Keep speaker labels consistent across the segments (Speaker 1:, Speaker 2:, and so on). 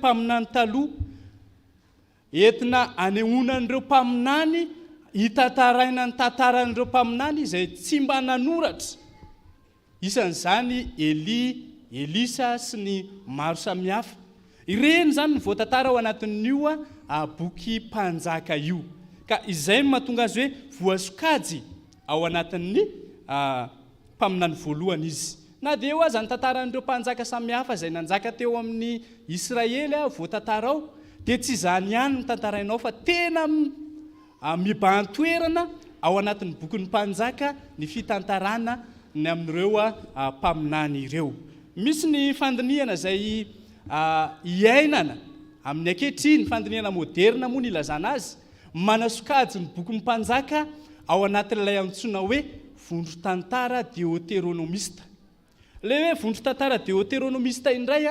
Speaker 1: mpaminany taloha entina anehoanan'ireo mpaminany hitantaraina ny tantaran'ireo mpaminany izay tsy mba nanoratra. Isan'izany Elisa sy ny maro samihafa. Ireny zany ny voatantara ao anatin'io boky mpanjaka io. Ka izay mahatonga azy hoe voasokajy ao anatin'ny mpaminany voalohany izy. Na dia eo aza ny tantaran'ireo mpanjaka samihafa izay nanjaka teo amin'ny Israely voatantara ao, dia tsy izany ihany ny tantarainao fa tena mibahan-toerana ao anatin'ny bokin'ny mpanjaka ny fitantarana ny amin'ireo mpaminany ireo. Misy ny fandinihana izay iainana amin'ny ankehitriny, fandinihana moderna moa ny ilazana azy, manasokajy ny bokin'ny mpanjaka ao anatin'ilay antsoina hoe vondron-tantara deutéronomiste. Ilay hoe vondron-tantara deutéronomiste indray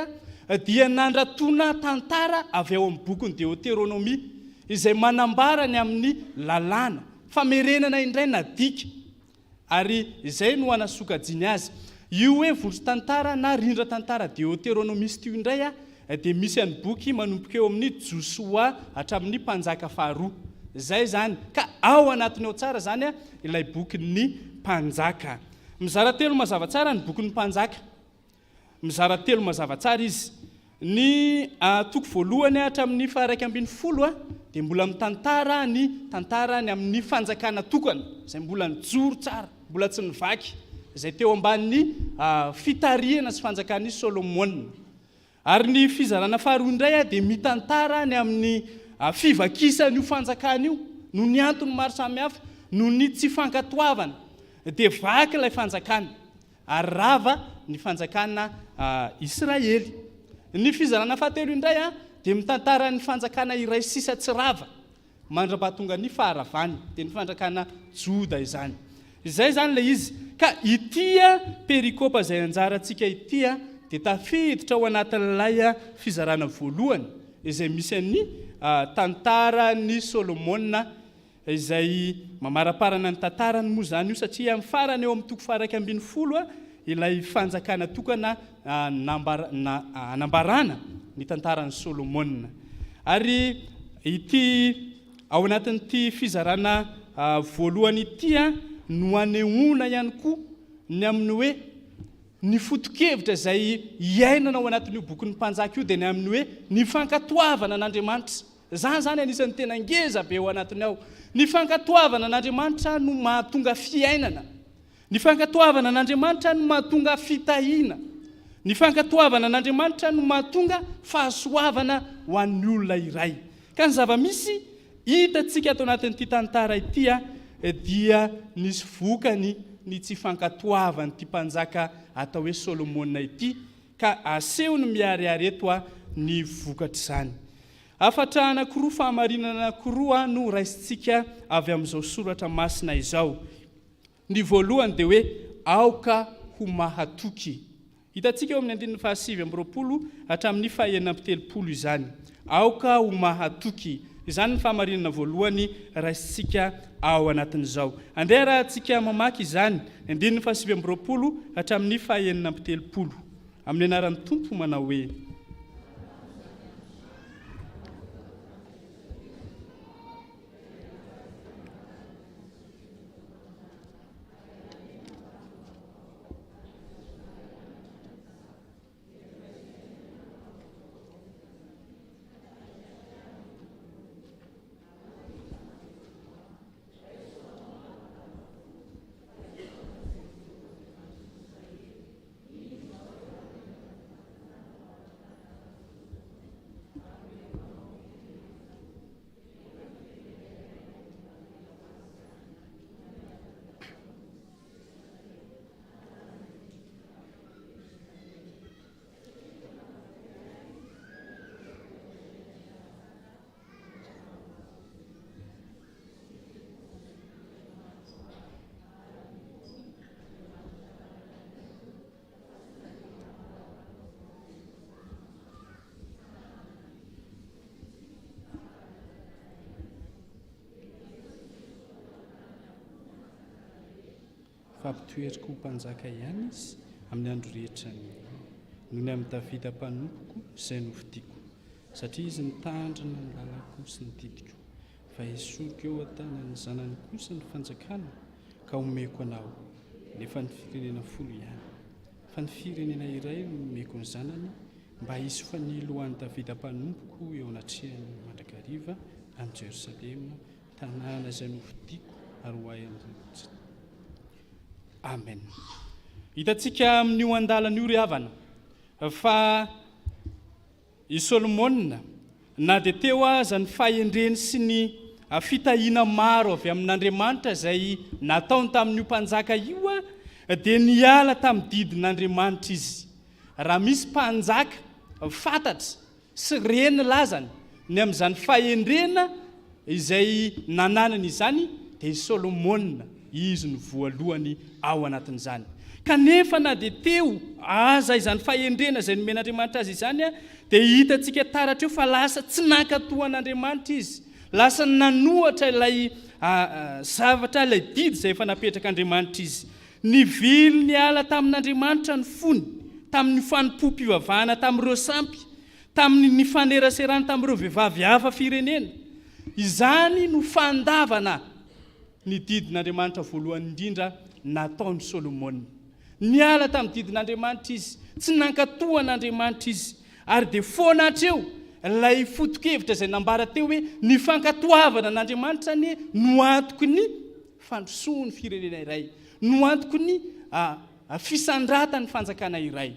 Speaker 1: dia nandratona tantara avy ao amin'ny bokin'ny Deutéronomie izay manambara ny amin'ny lalàna famerenana indray nadika, ary izay no anasokajiny azy. Io hoe vondron-tantara na rindran-tantara deutéronomiste io indray dia misy any boky manomboka eo amin'ny Josua hatramin'ny mpanjaka faharoa. Izay zany, ka ao anatiny ao tsara zany ilay bokin'ny mpanjaka. Mizara telo mazava tsara ny bokin'ny mpanjaka. Mizara telo mazava tsara izy. Ny toko voalohany hatramin'ny faha 1/10 dia mbola mitantara ny tantara ny amin'ny fanjakana tokana, izay mbola nijoro tsara, mbola tsy nivaky, izay teo ambanin'ny fitarihana sy fanjakan'i Solomona. Ary ny fizarana faharoa indray dia mitantara ny amin'ny fivakisan'io fanjakana io, no ny antony maro samihafa, no ny tsy fankatoavana, dia vaky ilay fanjakana, ary rava ny fanjakana Israely. Ny fizarana fahatelo indray dia mitantara ny fanjakana iray sisa tsy rava, mandra-pahatonga ny faharavany, dia ny fanjakana Joda izany. Izay zany ilay izy. Ka ity perikopa izay anjarantsika ity dia tafiditra ao anatin'ilay fizarana voalohany izay misy ny tantaran'ny Solomona, izay mamaraparana ny tantarany moa zany io, satria amin'ny farany eo amin'ny toko faha 1/10 ilay fanjakana tokana anambarana ny tantaran'ny Solomona. Ary ity ao anatin'ity fizarana voalohany ity no anehoana ihany koa ny amin'ny hoe ny foto-kevitra izay iainana ao anatin'io bokin'ny mpanjaka io, dia ny amin'ny hoe ny fankatoavana an'Andriamanitra. Zany anisan'ny tena ngeza be ao anatiny ao. Ny fankatoavana an'Andriamanitra no mahatonga fiainana. Ny fankatoavana an'Andriamanitra no mahatonga fitahiana. Ny fankatoavana an'Andriamanitra no mahatonga fahasoavana ho an'ny olona iray. Ka ny zava-misy hitantsika ato anatin'ity tantara ity dia nisy vokany ny tsy fankatoavany ity mpanjaka atao hoe Solomona ity, ka asehony miariary eto ny vokatra izany. Afatra anankiroa, fahamarinana anankiroa no raisintsika avy amin'izao soratra masina izao. Ny voalohany dia hoe aoka ho mahatoky. Hitantsika eo amin'ny 7:20 hatramin'ny 9:30 izany. Aoka ho mahatoky. Izany ny fahamarinana voalohany raisintsika ao anatin'izao. Andeha rahantsika mamaky izany 7:20 hatramin'ny 9:30 amin'ny anaran'ny Tompo manao hoe: fampitoeriko ho mpanjaka ihany izy amin'ny andro rehetra noho ny amin'ny Davida mpanompoko izay novidiako. satria izy nitandrina ny lalako sy ny didiko fa esoriko eo an-tanany zanany kosa ny fanjakana ka omeko anao nefa ny firenena folo ihany fa ny firenena iray no omeko ny zanany mba hisy fanilo ho an'ny Davida mpanompoko eo anatrehany mandrakariva amin'ny Jerosalema tanàna izay novidiako ary ho ahy amin'ny amen. Hitantsika amin'io andalana io ry havana fa i Solomona na dia teo aza ny fahendreny sy ny fitahiana maro avy amin'Andriamanitra izay nataony tamin'io mpanjaka io dia niala tamin'ny didin'Andriamanitra izy. Raha misy mpanjaka fantatra sy reny lazany ny amin'izany fahendrena izay nananany izany dia i Solomona izy no voalohany ao anatin'izany. Kanefa na dia teo aza izany fahendrena izay nomen'Andriamanitra azy izany dia hitantsika taratra eo fa lasa tsy nankatohan'Andriamanitra izy, lasa nanohatra ilay zavatra ilay didy izay efa napetraka Andriamanitra izy. Nivily ny ala tamin'Andriamanitra ny fony tamin'ny fanompo-pivavahana tamin'ireo sampy, tamin'ny faneraserana tamin'ireo vehivavy hafa firenena. Izany no fandavana ny didin'Andriamanitra voalohany indrindra nataony Solomona. Niala tamin'ny didin'Andriamanitra izy, tsy nankatohan'Andriamanitra izy, ary dia foana hatreo ilay foto-kevitra izay nambara teo hoe ny fankatoavana n'Andriamanitra ny no antoko ny fandrosoany firenena iray, no antoko ny fisandratany fanjakana iray.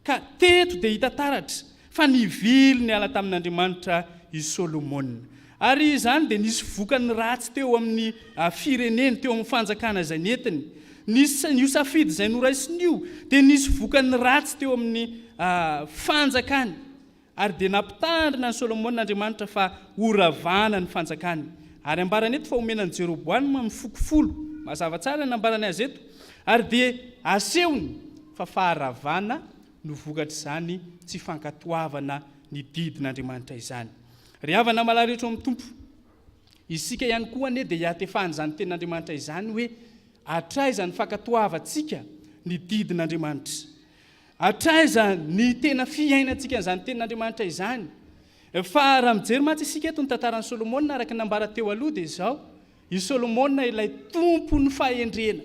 Speaker 1: Ka teto dia hita taratra fa nivily ny ala tamin'Andriamanitra i Solomona. Ary izany dia nisy vokany ratsy teo amin'ny firenena, teo amin'ny fanjakana izay netiny. Nisy io safidy izay noraisiny io dia nisy vokany ratsy teo amin'ny fanjakany. Ary dia nampitandrina ny Solomona Andriamanitra fa horavana ny fanjakany. Ary ambarany eto fa omenany Jeroboama mifokofolo, mazava tsara ny ambarany azy eto. Ary dia asehony fa faharavana no vokatra izany tsy fankatoavana ny didin'Andriamanitra izany. Ry havana malaretra amin'ny Tompo, isika ihany koa ane dia hiatefahana izany tenin'Andriamanitra izany hoe hatraiza ny fankatoavantsika ny didin'Andriamanitra, hatraiza ny tena fiainantsika izany tenin'Andriamanitra izany. Fa raha mijery matsy isika eto ny tantaran'i Solomona araka nambara teo aloha dia izao, i Solomona ilay tompo ny fahendrena,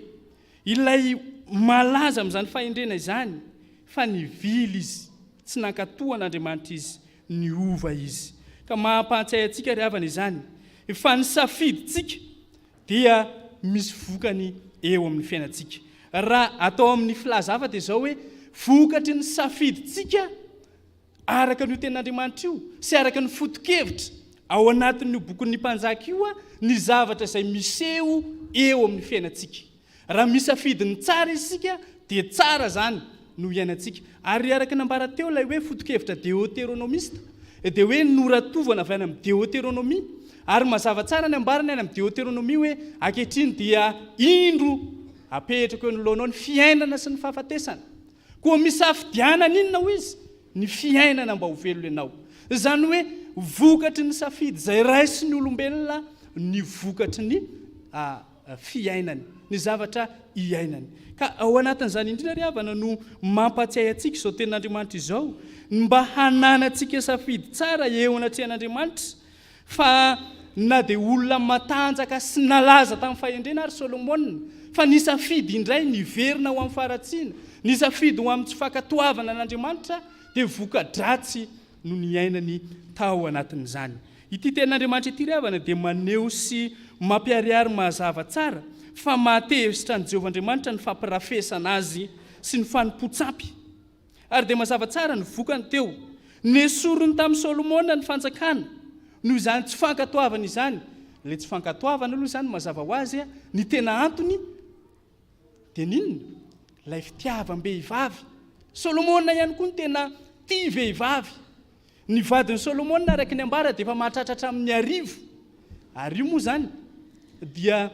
Speaker 1: ilay malaza amin'izany fahendrena izany, fa nivily izy, tsy nankatohan'Andriamanitra izy, niova izy. Ka mampahatsiahy antsika ry havana izany, fa ny safidintsika dia misy vokany eo amin'ny fiainantsika. Raha atao amin'ny filazava dia izao hoe vokatry ny safidintsika araka ny tenin'Andriamanitra io sy araka ny foto-kevitra ao anatin'io bokin'ny mpanjaka io ny zavatra izay miseho eo amin'ny fiainantsika. Raha misafidiny tsara isika dia tsara zany no iainantsika. Ary araka nambara teo ilay hoe foto-kevitra deutéronomiste dia hoe noratovana avy any amin'ny Deutéronomie, ary mazava tsara ny ambarany any amin'ny Deutéronomie hoe ankehitriny dia indro apetraka eo anoloanao ny fiainana sy ny fahafatesana. Koa misafidianana inona ho izy? Ny fiainana mba ho velona ianao. Izany hoe vokatry ny safidy izay raisy ny olombelona ny vokatry ny fiainany, ny zavatra iainany. Ka ao anatin'izany indrindra ry havana no mampatsiahy antsika izao tenin'Andriamanitra izao, mba hananantsika safidy tsara eo anatrehan'Andriamanitra. Fa na dia olona matanjaka sy nalaza tamin'ny fahendrena ary Solomona, fa ny safidy indray niverina ho amin'ny faratsiana, ny safidy ho amin'ny tsy fankatoavana n'Andriamanitra dia voka-dratsy no ny ainany tao anatin'izany. Ity tenin'Andriamanitra ity ry havana dia maneho sy mampiariary mazava tsara fa mahatezitra ny Jehovahandriamanitra ny fampirafesana azy sy ny fanompo-tsampy. Ary dia mazava tsara ny vokany teo, nesorony tamin'ny Solomona ny fanjakana, noho izany tsy fankatoavana izany. Ilay tsy fankatoavana aloha izany mazava ho azy ny tena antony dia ninona? Ilay fitiavam-behivavy. Solomona ihany koa ny tena tia vehivavy. Ny vadin'ny Solomona araka ny ambara dia efa mahatratratra amin'ny arivo. Ary io moa izany dia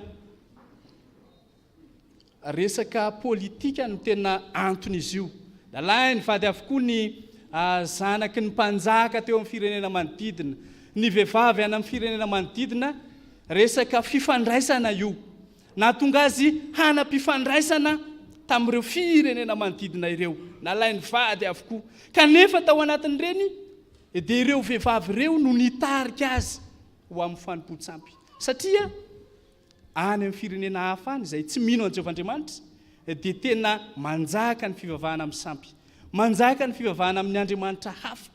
Speaker 1: resaka politika no tena antony izy io. Dalahy nivady avokoa ny zanaky ny mpanjaka teo amin'ny firenena manodidina, ny vehivavy any amin'ny firenena manodidina, resaka fifandraisana io. Nahatonga azy hanam-pifandraisana tamin'ireo firenena manodidina ireo. Nalahy nivady avokoa. Kanefa tao anatin'ireny dia ireo vehivavy ireo no nitarika azy ho amin'ny fanompo-tsampy satria any amin'ny firenena hafa any izay tsy mino an'i Jehovahandriamanitra dia tena manjaka ny fivavahana amin'ny sampy, manjaka ny fivavahana amin'ny Andriamanitra hafa.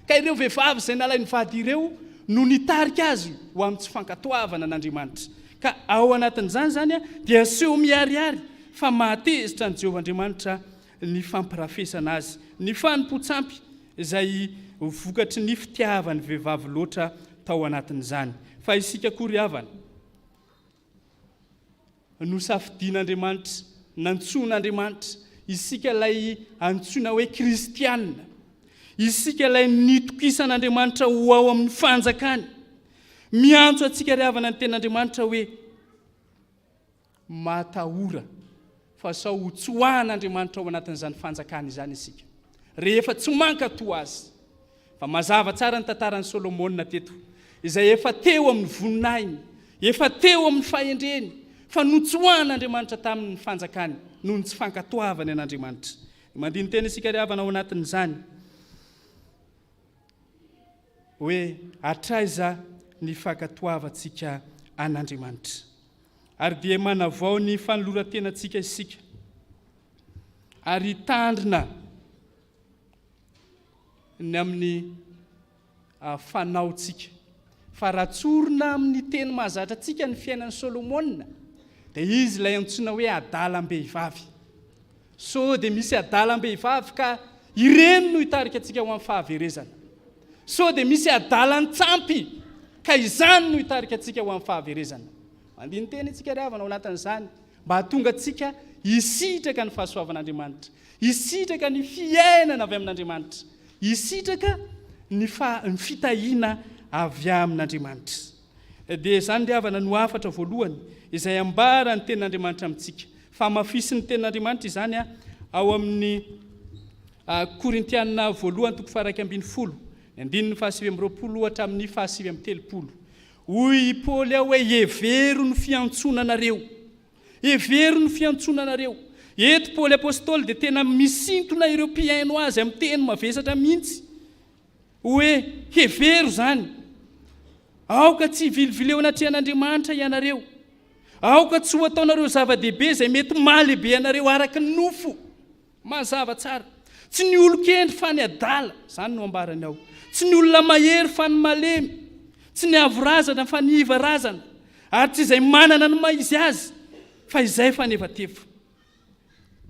Speaker 1: Ka ireo vehivavy izay nalainy vady ireo no nitarika azy ho amin'ny tsy fankatoavana n'Andriamanitra. Ka ao anatin'izany zany dia aseho miharihary fa mahatezitra ny Jehovahandriamanitra ny fampirafesana azy, ny fanompo-tsampy izay vokatry ny fitiavany vehivavy loatra tao anatin'izany. Fa isika kory havana no safidian'Andriamanitra, nantsoin'Andriamanitra, isika ilay antsoina hoe kristianina, isika ilay nitokisan'Andriamanitra ho ao amin'ny fanjakany, miantso atsika ry havana ny ten'Andriamanitra hoe matahora fa sao ho tsoahan'Andriamanitra ao anatin'izany fanjakany izany isika rehefa tsy manka-to azy. Fa mazava tsara ny tantaran'i Solomona teto izay efa teo amin'ny voninahiny, efa teo amin'ny fahendreny, fa notsoahan'Andriamanitra tamin'ny fanjakany noho ny tsy fankatoavany an'Andriamanitra. Mandiny tena isika ry havana ao anatin'izany hoe hatraiza ny fankatoavantsika an'Andriamanitra. Ary dia manavao ny fanoloran-tenantsika isika ary tandrina ny amin'ny fanaotsika. Fa ratsorina amin'ny teny mahazatra antsika ny fiainan'ny Solomona dia izy ilay antsoina hoe adalam-behivavy. So dia misy adalam-behivavy ka ireny no hitarika antsika ho amin'ny fahaverezana. So dia misy adalan-tsampy ka izany no hitarika antsika ho amin'ny fahaverezana. Mandiny teny antsika ry havana ao anatin'izany mba hahatonga antsika hisitraka ny fahasoavan'Andriamanitra, hisitraka ny fiainana avy amin'Andriamanitra, hisitraka ny fitahiana avy amin'Andriamanitra. Dia izany ry havana no hafatra voalohany izay ambara ny tenin'Andriamanitra amintsika. Fa mafisy ny tenin'Andriamanitra izany ao amin'ny Korintianina voalohany 1:20, 9:20 hatramin'ny 9:30. Hoy Paoly aho hoe hevero no fiantsonanareo, hevero no fiantsonanareo. Eto Paoly apôstôly dia tena misintona ireo mpiaino azy amin'ny teny mavesatra mihitsy hoe hevero zany. Aoka tsy vilivileo anaty an'Andriamanitra ianareo, aoka tsy ho ataonareo zava-dehibe izay mety mahalehibe anareo araka ny nofo. Mazava tsara. Tsy ny olo-kendry fa ny adala, zany no ambarany ao. Tsy ny olona mahery fa ny malemy, tsy ny avorazana fa ny ivarazana, ary tsy izay manana ny maizy azy fa izay fa nevatefo.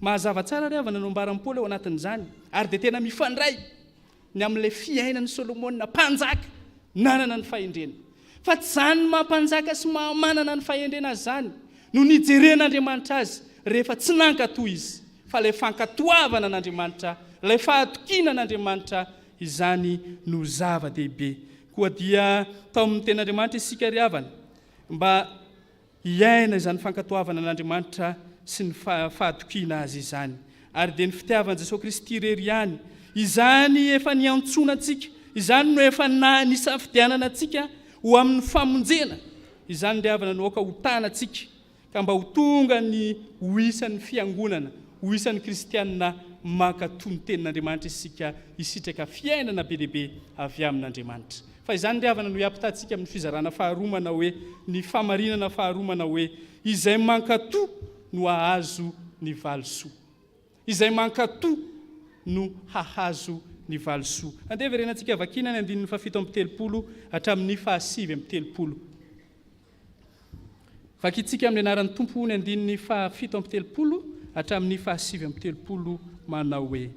Speaker 1: Mazava tsara ry havana no ambaran'ny Paoly ao anatin'izany. Ary dia tena mifandray ny amin'ilay fiainan'ny Solomona mpanjaka nanana ny fahendrena. Fa tsy zany ny mampanjaka sy manana ny fahendrena azy zany no nijeren'Andriamanitra azy rehefa tsy nanka-to izy, fa ilay fankatoavana n'Andriamanitra, ilay fahatokiana n'Andriamanitra izany no zava-dehibe. Koa dia tao amin'ny ten'Andriamanitra isika ry havana mba hiaina izany fankatoavana n'Andriamanitra sy ny fahatokiana azy izany. Ary dia ny fitiavan'i Jesosy Kristy irery ihany, izany efa niantsonantsika, izany no efa nisafidianana antsika ho amin'ny famonjena. Izany ry havana no aoka ho tanantsika ka mba ho tonga ny ho isan'ny fiangonana, ho isan'ny kristianina manka-to ny tenin'Andriamanitra isika hisitraka fiainana be dehibe avy amin'Andriamanitra. Fa izany ry havana no hiampitahantsika amin'ny fizarana faharomana hoe ny famarinana faharomana hoe izay manka-to no hahazo ny valosoa. Izay manka-to no hahazo ny valosoa. Andeha verenantsika vakina ny 7:30 hatramin'ny 7:30. Vakitsika amin'ny anaran'ny Tompo ny 7:30 hatramin'ny 7:30 manao hoe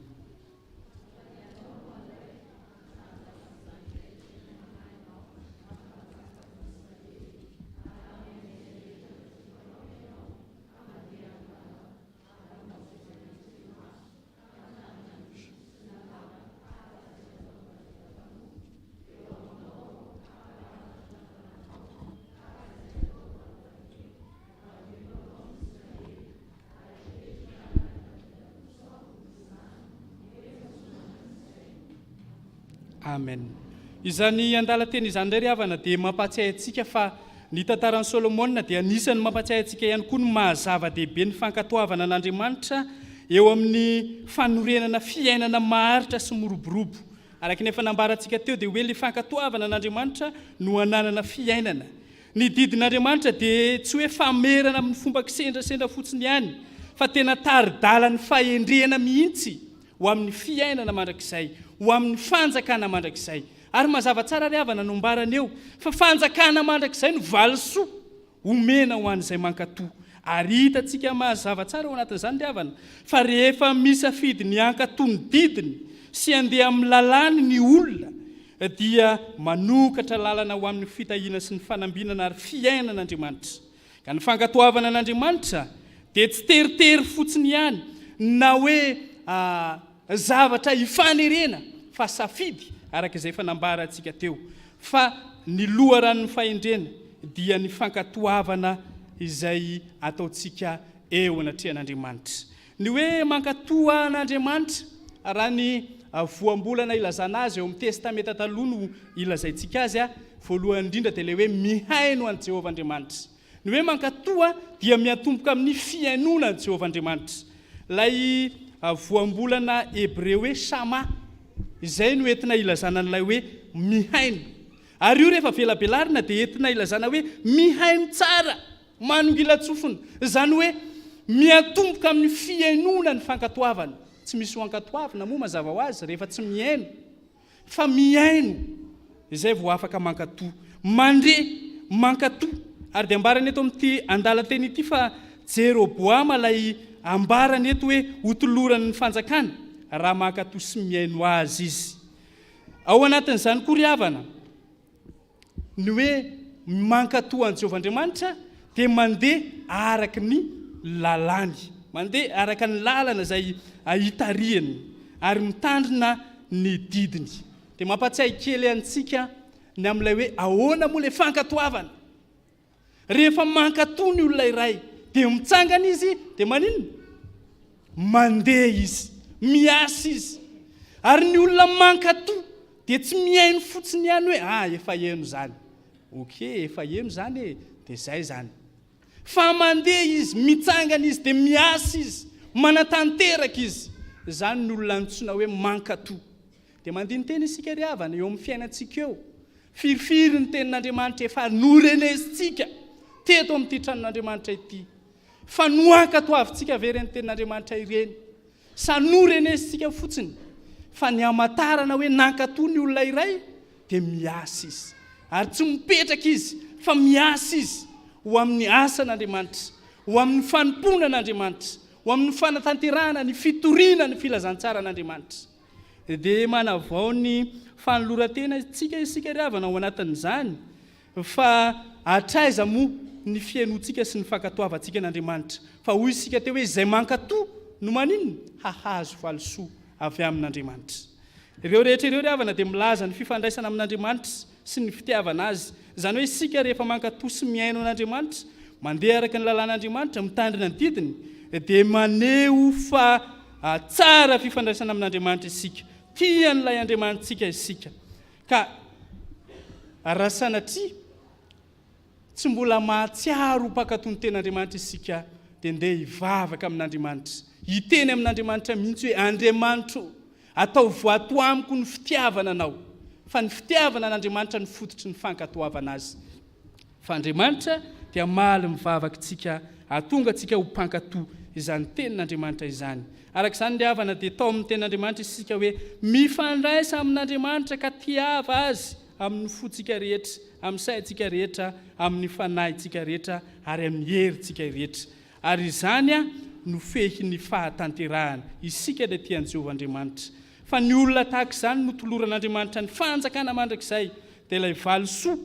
Speaker 1: amen. Izany andalan-teny izany indray ry havana dia mampatsiahy antsika fa ny tantaran'i Solomona dia anisan'ny mampatsiahy antsika ihany koa ny mahazava-dehibe ny fankatoavana n'Andriamanitra eo amin'ny fanorenana fiainana maharitra sy moroborobo araka nefa nambarantsika teo dia hoe le fankatoavana n'Andriamanitra no ananana fiainana. Ny didin'Andriamanitra dia tsy hoe famerana amin'ny fomba kisendrasendra fotsiny ihany, fa tena taridala ny fahendrena mihitsy ho amin'ny fiainana mandrakizay, ho amin'ny fanjakana mandrakizay. Ary mazava tsara ry havana no mbarana eo fa fanjakana mandrakizay no valisoa omena ho an'izay mankatoa. Ary hitantsika mazava tsara ao anatin'izany ry havana fa rehefa misafidy ny ankatoa ny didiny sy andeha amin'ny lalàny ny olona dia manokatra lalana ho amin'ny fitahiana sy ny fanambinana ary fiainan'Andriamanitra. Ka ny fankatoavana n'Andriamanitra dia tsy teritery fotsiny ihany na hoe zavatra hifanerena fa safidy araka izay fanambarantsika teo, fa ny loharan'ny fahendrena dia ny fankatoavana izay ataontsika eo anatrehan'Andriamanitra. Ny hoe mankatoa an'Andriamanitra raha ny voambolana ilazana azy eo amin'ny testamenta taloha no ilazaintsika azy voalohany indrindra dia le hoe mihaino an' Jehovah Andriamanitra. Ny hoe mankatoa dia miatomboka amin'ny fiainona an' Jehovah Andriamanitra. Lay voambolana hebreo hoe shama, izay no entina ilazana n'ilay hoe mihaino. Ary io rehefa velabelarina dia entina ilazana hoe mihaino tsara, manongilatsofona, izany hoe miatomboka amin'ny fiainona ny fankatoavana. Tsy misy hoankatoavana moa mazava ho azy rehefa tsy mihaino, fa mihaino izay vao afaka mankatoa, mandre mankatoa. Ary dia ambarana eto amin'ity andalan-teny ity fa Jeroboama lay ambarana eto hoe hotoloran'ny fanjakana raha mankatoa sy mihaino azy izy. Ao anatin'izany koa ry havana ny hoe mankatoa an' Jehovah Andriamanitra dia mandeha araka ny lalàny, mandeha araka ny lalana izay hitariany ary mitandrina ny didiny. Dia mampatsiahy kely antsika ny amin'ilay hoe ahoana moa ilay fankatoavana. Rehefa mankatoa ny olona iray dia mitsangana izy dia maninona? Mandeha izy, miasa izy. Ary ny olona mankatoa dia tsy mihaino fotsiny ihany hoe efa eno izany, efa eno izany dia izay izany. Fa mandeha izy, mitsangana izy dia miasa izy, manatanteraka izy. Izany ny olona antsoina hoe mankatoa. Dia mandiny teny isika ry havana eo amin'ny fiainantsika eo, firifiry ny tenin'Andriamanitra efa norenesintsika teto amin'ity tranon'Andriamanitra ity. Fa noankatoavintsika very ny tenin'Andriamanitra ireny. Sa norenesintsika fotsiny fa ny amatarana hoe nankatoa ny olona iray dia miasa izy. Ary tsy mipetraka izy fa miasa izy ho amin'ny asan'Andriamanitra, ho amin'ny fanompona an'Andriamanitra, ho amin'ny fanatanterahana ny fitoriana ny filazantsara an'Andriamanitra. Dia manavao ny fanolorantena isika ry havana ao anatin'izany fa hatraiza moa ny fiainoantsika sy ny fankatoavantsika n'Andriamanitra. Fa hoy isika teo hoe izay mankatoa no maninona? Hahazo valisoa avy amin'Andriamanitra. Ireo rehetra ireo ry havana dia milaza ny fifandraisana amin'Andriamanitra sy ny fitiavana azy. Izany hoe isika rehefa mankatoa sy mihaino an'Andriamanitra, mandeha araka ny lalàn'Andriamanitra, mitandrina ny didiny, dia maneho fa tsara fifandraisana amin'Andriamanitra isika, tia n'ilay Andriamanitsika isika. Ka raha sanatria tsy mbola mahatsiaro mpankatoa ny ten'Andriamanitra isika dia ndeha hivavaka amin'Andriamanitra, hiteny amin'Andriamanitra mihitsy hoe Andriamanitra, atao voatoa amiko ny fitiavana anao. Fa ny fitiavana an'Andriamanitra ny fototry ny fankatoavana azy. Fa Andriamanitra dia maly mivavaka tsika, atonga tsika ho mpankatoa izany tenin'Andriamanitra izany. Araka izany ry havana dia tao amin'ny tenin'Andriamanitra isika hoe mifandraisa amin'Andriamanitra ka tiava azy amin'ny fotsika rehetra, amin'ny saintsika rehetra, amin'ny fanahintsika rehetra ary amin'ny herintsika rehetra. Ary izany no fehin'ny fahatanterahana isika dia tian'i Jehovah Andriamanitra. Fa ny olona tahaka izany no toloran'Andriamanitra ny fanjakana mandrakizay dia ilay valisoa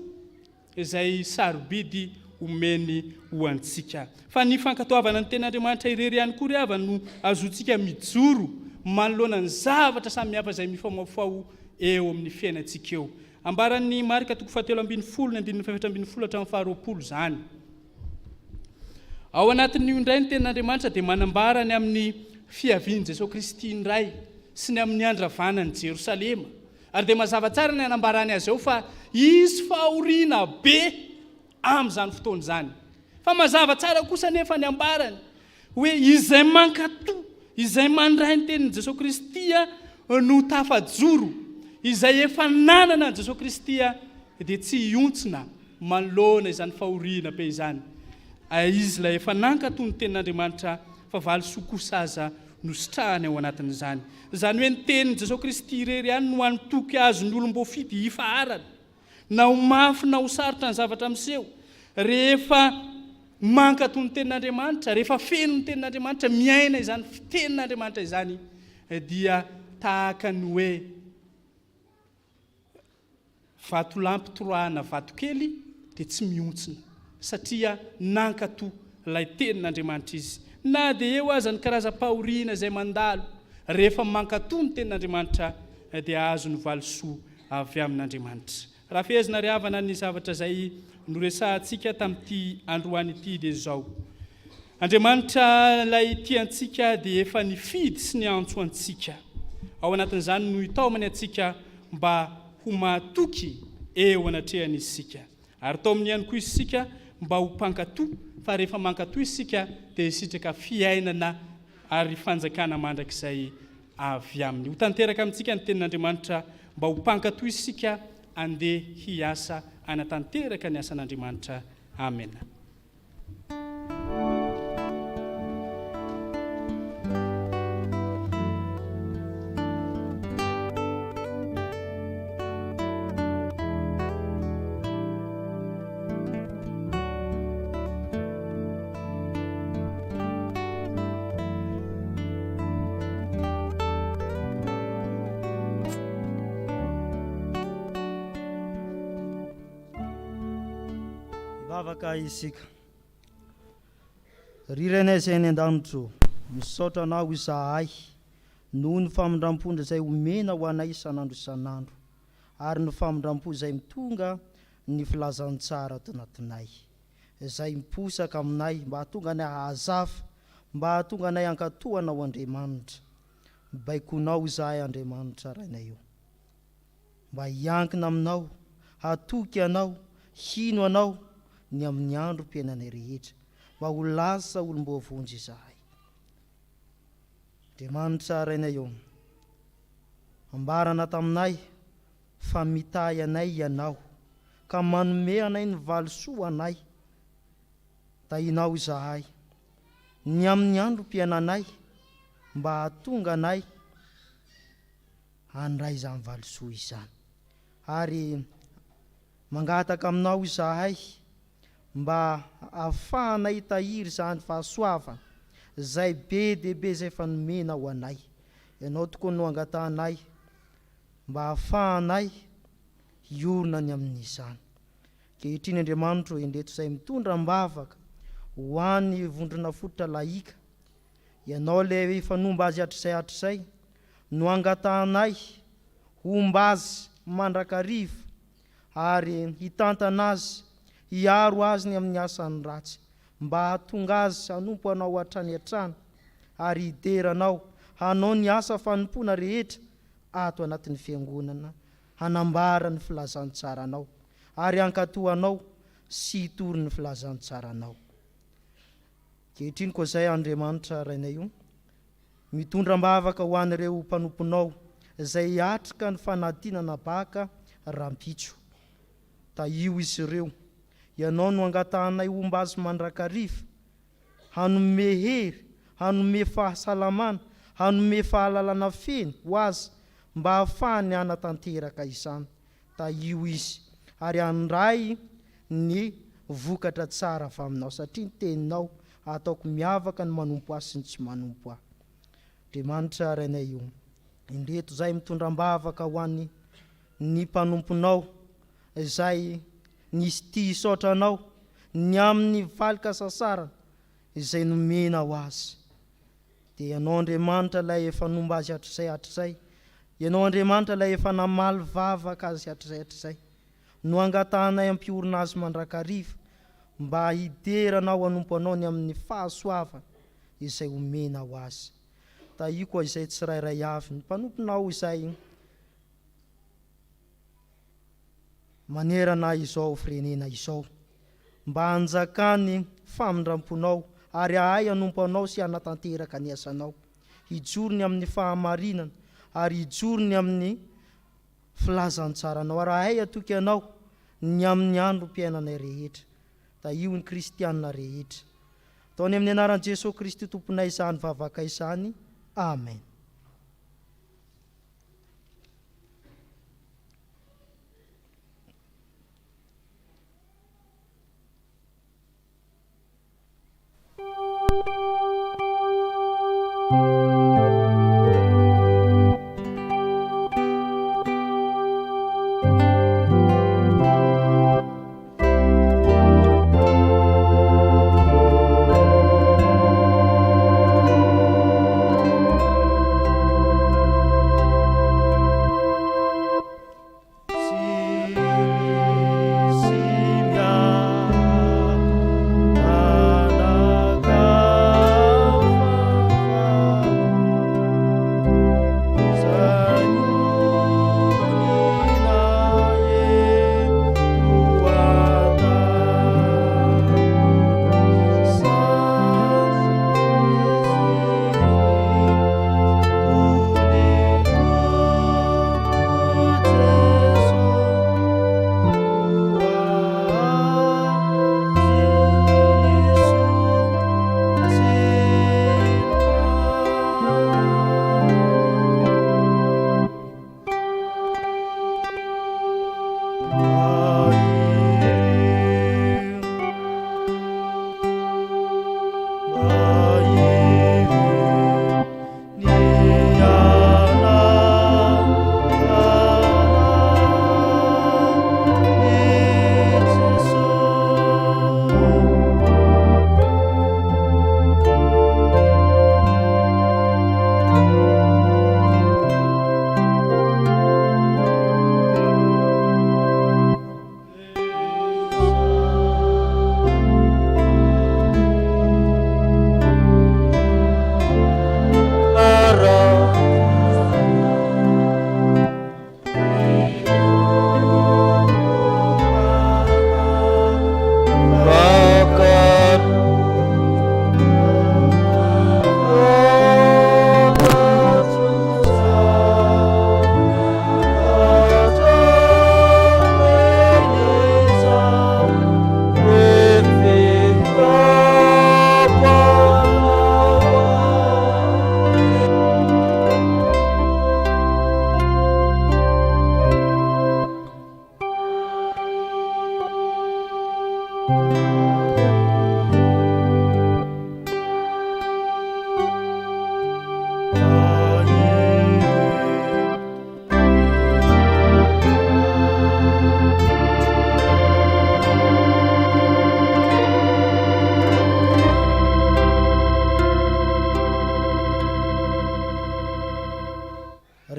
Speaker 1: izay sarobidy omeny ho antsika. Fa ny fankatoavana ny ten'Andriamanitra irery ihany koa ry havana no azontsika mijoro manoloana ny zavatra samihafa izay mifaomafao eo amin'ny fiainantsika eo. Ambaran'ny Marika 7:17-20 zany. Ao anatin'io indray ny tenin'Andriamanitra dia manambara ny amin'ny fiavian'i Jesosy Kristy indray sy ny amin'ny andravanany Jerosalema. Ary dia mazava tsara ny anambarany azy eo fa isy fahoriana be amin'izany fotoana izany. Fa mazava tsara kosa nefa ny ambarany hoe izay mankatoa, izay mandray ny tenin'i Jesosy Kristy no tafajoro, izay efa nanana an Jesosy Kristy dia tsy iontsina manoloana izany fahoriana be izany. Izy ilay efa nankatony tenin'Andriamanitra fa valy sokosaza nositrahany ao anatin'izany. Izany hoe ny tenin Jesosy Kristy irery ihany no antoky azy ny olom-bo fidy hifaharana, na ho mafy na ho sarotra ny zavatra miseho. Rehefa mankatony tenin'Andriamanitra, rehefa feno ny tenin'Andriamanitra, miaina izany tenin'Andriamanitra izany, dia tahaka ny hoe vato lampy toroahana vato kely dia tsy miontsina, satria nankato ilay tenin'Andriamanitra izy. Na dia eo aza ny karazam-pahoriana izay mandalo, rehefa mankato ny tenin'Andriamanitra dia azo ny valisoa avy amin'Andriamanitra. Raha fehezina ry havana ny zavatra izay noresahantsika tamin'ity androany ity dia izao. Andriamanitra ilay tiantsika dia efa nifidy sy niantso antsika. Ao anatin'izany no hitaomany antsika mba ho mahatoky eo anatrehany isika. Ary taominy ihany koa isika mba ho mpankato, fa rehefa mankato isika dia isitraka fiainana ary fanjakana mandrakizay avy aminy. Ho tanteraka amintsika ny tenin'Andriamanitra mba ho mpankato isika andeha hiasa anatanteraka ny asan'Andriamanitra. Amen.
Speaker 2: Vavaka isika rirenay izay ny an-danitro, misaotra anao izahay noho ny famindram-pondra izay omena ho anay isan'andro isan'andro, ary ny famindram-po izay mitonga ny filazantsara ato anatinay, izay miposaka aminay mba hahatonga anay hahazafa, mba hahatonga anay hankatohanao Andriamanitra. Baikonao izahay Andriamanitra rainay io, mba hiankina aminao, hatoky anao, hino anao ny amin'ny andro mpiainanay rehetra, mba ho lasa olom-bovonjy izahay. Andriamanitra rainay io, ambarana taminay fa mitay anay ianao, ka manome anay ny valisoa anay. Tahinao izahay ny amin'ny andro mpiainanay mba hahatonga anay handray izany valisoa izany, ary mangataka aminao izahay mba ahafahanay tahiry izany fahasoavana izay be dia be izay fa nomena ho anay. Ianao tokoa no angatanay mba ahafahanay hiorina ny amin'izany. Kehitriny Andriamanitra indreto izay mitondra mbavaka ho an'ny vondrona fototra laika, ianao ilay fanomba azy hatrizay no angatanay homba azy mandrakariva, ary hitantana azy, hiaro azy ny amin'ny asany ratsy, mba hahatonga azy hanompo anao hatrany hatrany, ary hideranao hanao ny asa fanompoana rehetra ato anatin'ny fiangonana, hanambara ny filazantsaranao, ary hankatohanao sy hitory ny filazantsaranao. Kehitriny koa izay Andriamanitra rainay io, mitondra mbavaka ho an'ireo mpanomponao izay atrika ny fanadinana baka rampitso. Taio izy ireo, ianao no angatahanay homba azy mandrakariva, hanome hery, hanome fahasalamana, hanome fahalalana feny ho azy, mba hahafahany hanatanteraka izany. Taio izy, ary handray ny vokatra tsara avy aminao, satria ny teninao ataoko miavaka ny manompo azy sy ny tsy manompo ahy. Andriamanitra rainay io, indreto izay mitondra mbavaka ho an'ny mpanomponao izay nisy tia hisaotra anao ny amin'ny valika sasarana izay nomena ho azy. Dia ianao Andriamanitra ilay efa nomba azy hatrizay, ianao Andriamanitra ilay efa namaly vavaka azy hatrizay, no angatahanay ampiorina azy mandrakariva, mba hideranao hanompo anao ny amin'ny fahasoavana izay omena ho azy. Taio koa izay tsirairay avy ny mpanomponao izay manerana izao firenena izao, mba hanjakany famindram-ponao, ary ahay hanompo anao sy hanatanteraka ny asanao, hijorony amin'ny fahamarinana, ary hijorony amin'ny filazantsaranao raha hay atoky anao ny amin'ny andro mpiainana rehetra da io ny kristianina rehetra ataony amin'ny anaran'i Jesosy Kristy tomponay izany vavaka izany amen.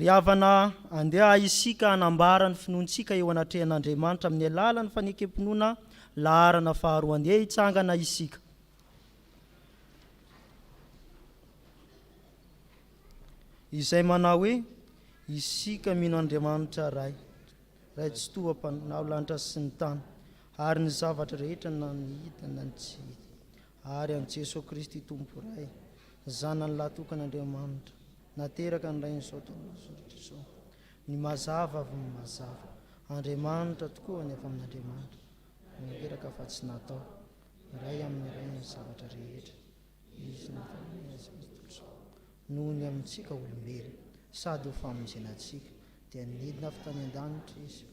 Speaker 2: Riavana andeha isika hanambara ny finoantsika eo anatrehan'Andriamanitra amin'ny alalan'ny fanekempinoana laharana faharoa. Andeha hitsangana isika. Izay manao hoe isika mino Andriamanitra ray tsy tova mpanao lanitra sy ny tany ary ny zavatra rehetra na ny hita na ny tsy hita ary an' Jesosy Kristy Tompo ray zanany latokana nateraka ny rainy izao taon'izao ny mazava avy ny mazava Andriamanitra tokoa ny avy amin'Andriamanitra nateraka fa tsy natao ray amin'ny ray ny zavatra rehetra izy noho ny amintsika olombelona sady ho famonjenantsika dia nidina avy tany an-danitra izy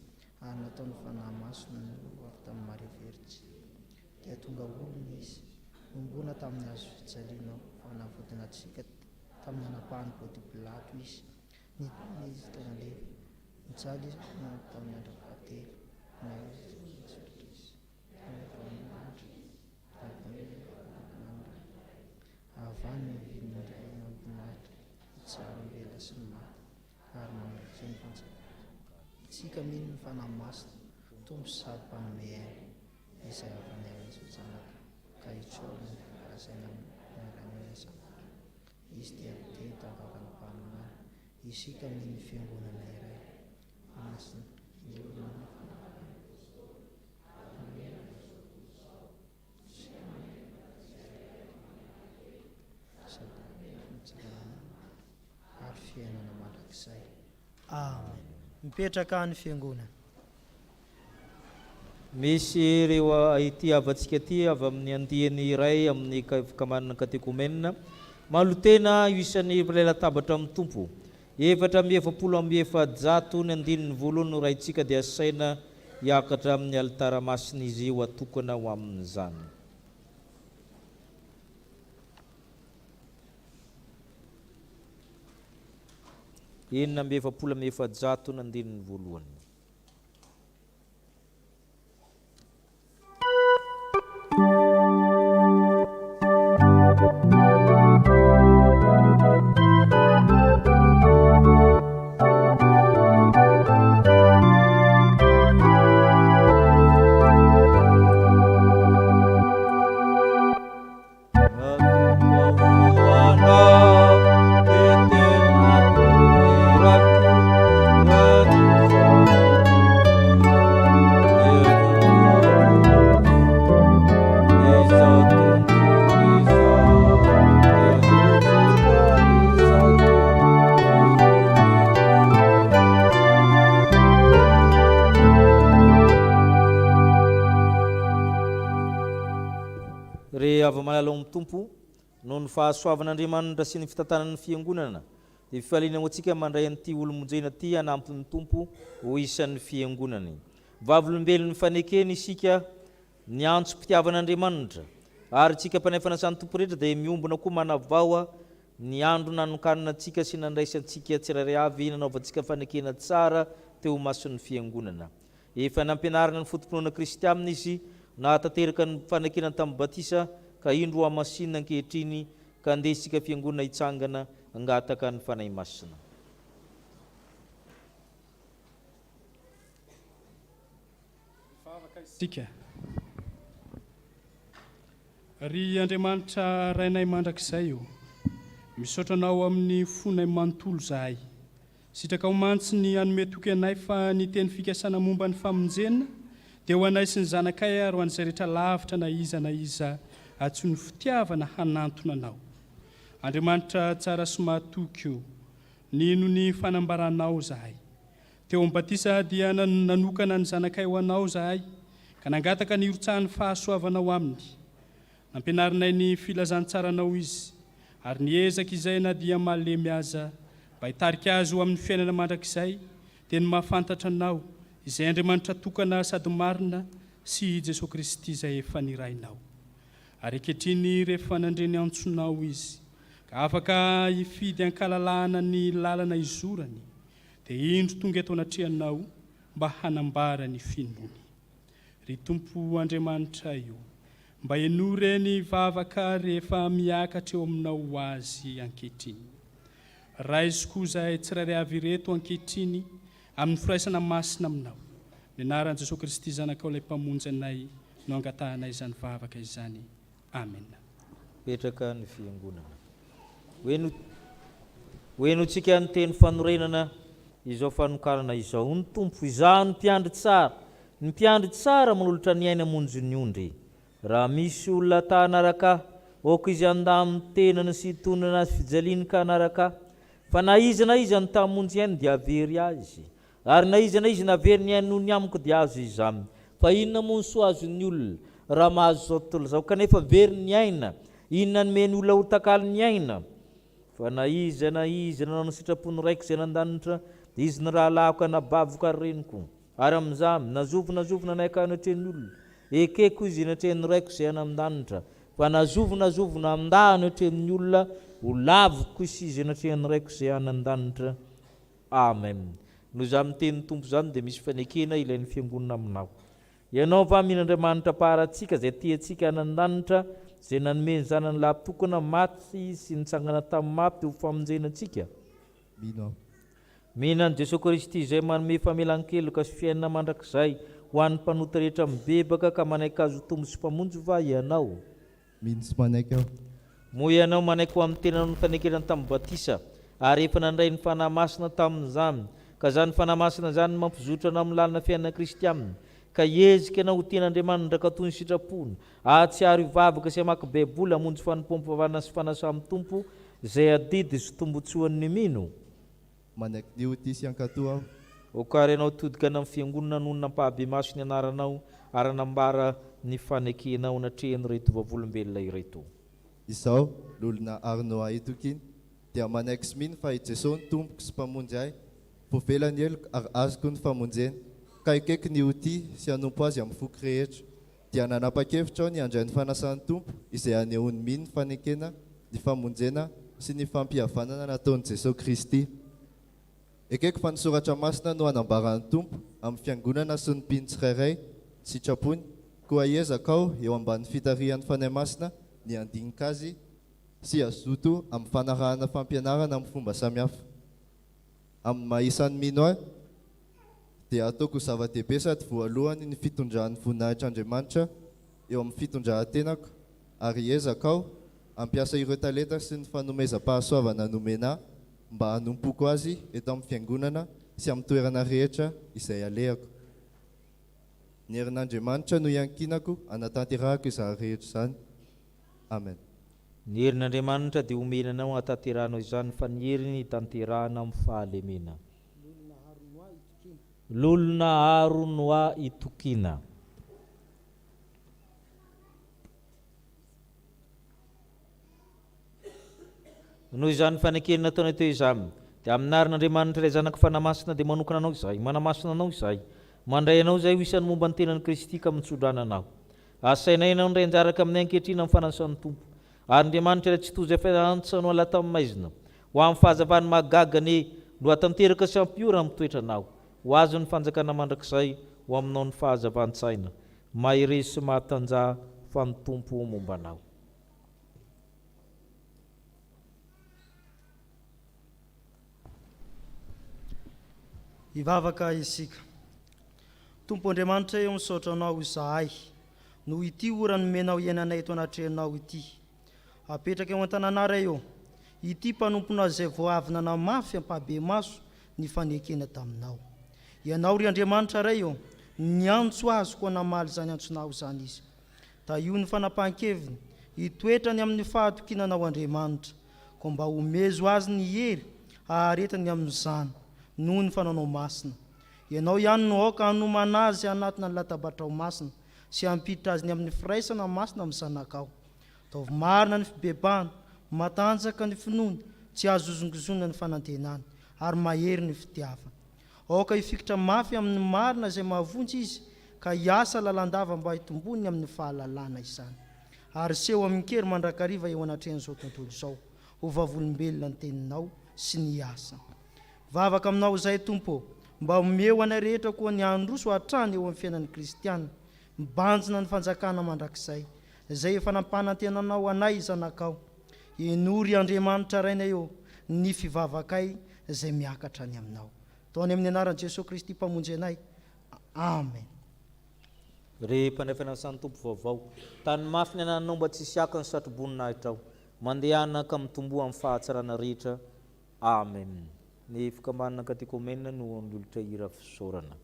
Speaker 2: ary nataony fanahy masina ny olo avy tamin'ny Lohahevitra dia tonga olona izy nombona tamin'ny hazo fijaliana fanafodina antsika tamin'ny anapahany Ponto Pilato izy izy tena leva mijaly tamin'ny andro-pahatelo avany ny vinindray ambonahitra tsara mbela sy ny maty ary manolotra ny fanjaka tsika mino ny fanahy masina tombo sady mpanome aina izay avy any amin'ny Jejanaka ka hitsorony asaina miaramiasa izy dia teta afaka ny mpanona isika mino ny fiangonana iray masina ary fiainana mandrakizay. Amen. mipetraka ny fiangonana.
Speaker 3: Misy ireo ity avatsika ty avy amin'ny andiany iray amin'ny fikamanana katekomena malotena isan'ny ilay latabatra amin'ny tompo 720 ny andininy voalohany raitsika dia saina hiakatra amin'ny alitara masina izy io atokana ho amin'izany. Enina amby 720 ny andininy voalohany. Tompo noho ny fahasoavan'Andriamanitra sy ny fitantanan'ny fiangonana dia fifaliana ho antsika mandray an'ity olo-monjena ty anampin'ny Tompo ho isan'ny fiangonany. Vavolombelon'ny fanekeny isika ny antso-pitiavan'Andriamanitra ary tsika mpanefana san'ny Tompo rehetra dia miombona koa manavaoa ny andro nanokanana antsika sy nandraisantsika tsirairay avy nanaovantsika fanekena tsara teo mason'ny fiangonana. Efa nampianarana ny fotompinoana kristianina izy nahatanteraka ny fanekena tamin'ny batisa ka indro amasinina ankehitriny ka andesika fiangonana hitsangana angataka ny fanahy masina.
Speaker 1: Sika ry Andriamanitra rainay mandrakizay io misaotra anao amin'ny fonay manontolo zahay sitraka ho mantsy ny anome toky anay fa ny teny fikasana momba ny famonjena dia ho anay sy ny zanakay ary ho an'izay rehetra lavitra na iza atso ny fitiavana hanantona anao. Andriamanitra tsara sy mahatoky io nino ny fanambaranao zahay teo ambatisa dia nanokana ny zanakay ho anao zahay ka nangataka ny irotsahan'ny fahasoavanao aminy. Nampianarinay ny filazantsaranao izy ary niezaka izay na dia malemy aza mba hitarika azy ho amin'ny fiainana mandrakizay dia ny mahafantatra anao izay Andriamanitra tokana sady marina sy Jesosy Kristy izay efa nirainao. Ary ankehitriny rehefa nandreny antsonao izy ka afaka hifidy ankalalahana ny lalana izorany dia indro tonga eto anatrehanao mba hanambara ny finoany. Ry Tompo Andriamanitra io mba enore ny vavaka rehefa miakatra eo aminao azy ankehitriny. Raizy koa zahay tsirairay avy reto ankehitriny amin'ny firaisana masina aminao. Ny anaran'i Jesosy Kristy zanakao ilay mpamonjy anay no angatahanay izany vavaka izany. Amen.
Speaker 3: Petraka ny fiangonana. Hoenotsika ny teny fanorenana izao fanokarana izao. Ny Tompo izaho ny mpiandry tsara manolotra ny aina monjy ondry. Raha misy olona ta hanaraka oko izy andaminy tenany sy tonana azy fijaliany ka hanaraka fa na izy ny tamonjy ainy dia avery azy ary na izy navery ny ainy noho ny amiko dia azo izany. Fa inona moa ny soa azon'ny olona raha mahazo zao tontolo zao kanefa very ny aina, inona nomeny olona ho takalo ny aina? Fa na izy nanao ny sitrapony raiko izay nandanitra dia izy ny rahalahako anabavoka reniko ary amin'izany nazovona naika hanatrehan'ny olona ekeko izy hanatrehan'ny raiko izay anandanitra fa nazovona amnda hanatrehan'ny olona ho lavoko izy hanatrehan'ny raiko izay anandanitra. Amen. Noho izany miteny Tompo zany dia misy fanekena ilain'ny fiangonana aminao. Ianao va min'Andriamanitra paratsika izay tiantsika hanandanitra izay nanome ny zanany lahatokana maty sy nitsangana tamin'ny mafy ho famonjenantsika. Mihinany Jesosy Kristy izay manome famelan-keloka sy fiainana mandrakizay ho an'ny mpanota rehetra mibebaka ka manaiky azo tombo sy mpamonjy va ianao? Moa ianao manaiky ho amin'ny tenanao ny fanekenany tamin'ny batisa ary efa nandray ny fanahy masina tamin'izany ka zany fanahy masina zany mampizotra anao amin'ny lalina fiainana kristianina ka iezika anao ho tian'Andriamanitra ka toy ny sitrapony ahatsiaro ivavaka sy hamaky baiboly hamonjy fanompom-pivavahana sy fanasà amin'ny Tompo izay adidy sy tombotsoan'ny mino.
Speaker 4: Manaiky Diotisian katoa
Speaker 3: okary ianao todika amin'ny fiangonana nonona mpahabe maso ny anaranao ary nambara ny fanekenao natrehany reto vavolombelona ireto.
Speaker 4: Izaho lolona Arnoa itokiny dia manaiky miny fa i Jesosy ny tompoko sy mpamonjy ahy voavelany eloko ary azoko ny famonjeny ka ikaiky ny oti sy hanompo azy amin'ny foky rehetra dia nanapa-kevitra aho ny andray ny fanasan'ny tompo izay anehoany miny ny fanekena ny famonjena sy ny fampihavanana nataon'i Jesosy Kristy. Ekaiky fa nisoratra masina no hanambaran'ny tompo amin'ny fiangonana sy ny mpino tsirairay sy trapony koa ezaka aho eo ambany fitarihan'ny fanahy masina ny andinika azy sy azoto amin'ny fanarahana fampianarana amin'ny fomba samihafa. Amin'ny maha-isan'ny mino ahy dia ataoko zava-dehibe sady voalohany ny fitondrahan'ny voninahitran'Andriamanitra eo amin'ny fitondran-tenako ary ezaka aho ampiasa ireo talenta sy ny fanomezam-pahasoavana nomena mba hanompoko azy eto amin'ny fiangonana sy amin'ny toerana rehetra izay alehako. Ny herin'Andriamanitra no iankinako hanatanterahako izany rehetra izany. Amen.
Speaker 3: Ny herin'Andriamanitra dia omenanao hanatanteranao izany fa ny heriny tanterahana amin'ny fahalemena. Lolona Arnoa itokina. Noho izany fanekena nataonay teo izany dia amin'ny narin'Andriamanitra ilay zanaka fanamasina dia manokana anao izay, manamasina anao izay, mandray anao izay ho isan'ny momba ny tenan'i Kristy ka mitsodranana anao. Asainay ianao indray anjaraka amin'ny ankehitrina amin'ny fanasan'ny tompo. Ary Andriamanitra ilay tsy tozy fiantsano ala tamin'ny maizina ho amin'ny fahazavany mahagagany no hatanteraka sy ampiora amin'ny toetranao. Ho azo ny fanjakana mandrakizay ho aminao ny fahazavan-tsaina mahery sy mahatanja fa ny tompo momba anao.
Speaker 2: Ivavaka isika. Tompo Andriamanitra eo misaotra anao izahay no ity ora nomenao iainanay eto anatrehanao ity. Apetraka eo an-tanànareo eo ity mpanomponao izay voavina namafy ampahabe maso ny fanekena taminao. Ianao ry Andriamanitra ray eo ny antso azo koa namaly izany antsonao izany izy. Da io ny fanapahan-keviny hitoetrany amin'ny fahatokinanao Andriamanitra ko mba homezo azy ny hery aharetany amin'izany noho ny fananao masina. Ianao ihany no aoka hanomana azy anatina ny latabatrao masina sy hampiditra azy ny amin'ny firaisana masina amin'ny zanakao. Taovy marina ny fibebahana, matanjaka ny finoana, tsy azozongozona ny fanantenana ary mahery ny fitiavana. Aoka hifikitra mafy amin'ny marina izay mahavonjy izy ka hiasa lalandava mba hitombony amin'ny fahalalana izany. Ary seho amin'ny kery mandrakariva eo anatrehan'izao tontolo izao ho vavolombelona ny teninao sy ny asa. Vavaka aminao izay Tompo, mba omeo anay rehetra koa ny androso hatrany eo amin'ny fiainan'ny Kristiana, mibanjina ny fanjakana mandrakizay izay efa nampanantenanao anay zanakao. Enory Andriamanitra rainay eo ny fivavakay izay miakatra any aminao. Taony amin'ny anaran'i Jesosy Kristy mpamonjy anay. Amen.
Speaker 3: Rehefa fanasany tompo vaovao tany mafy ny anananao mba tsy siaka ny satroboninahitra ao mandehanaka mitomboa amin'ny fahatsarana rehetra. Amen. Ny fikamanana katekomena no andolotra hira fisaorana.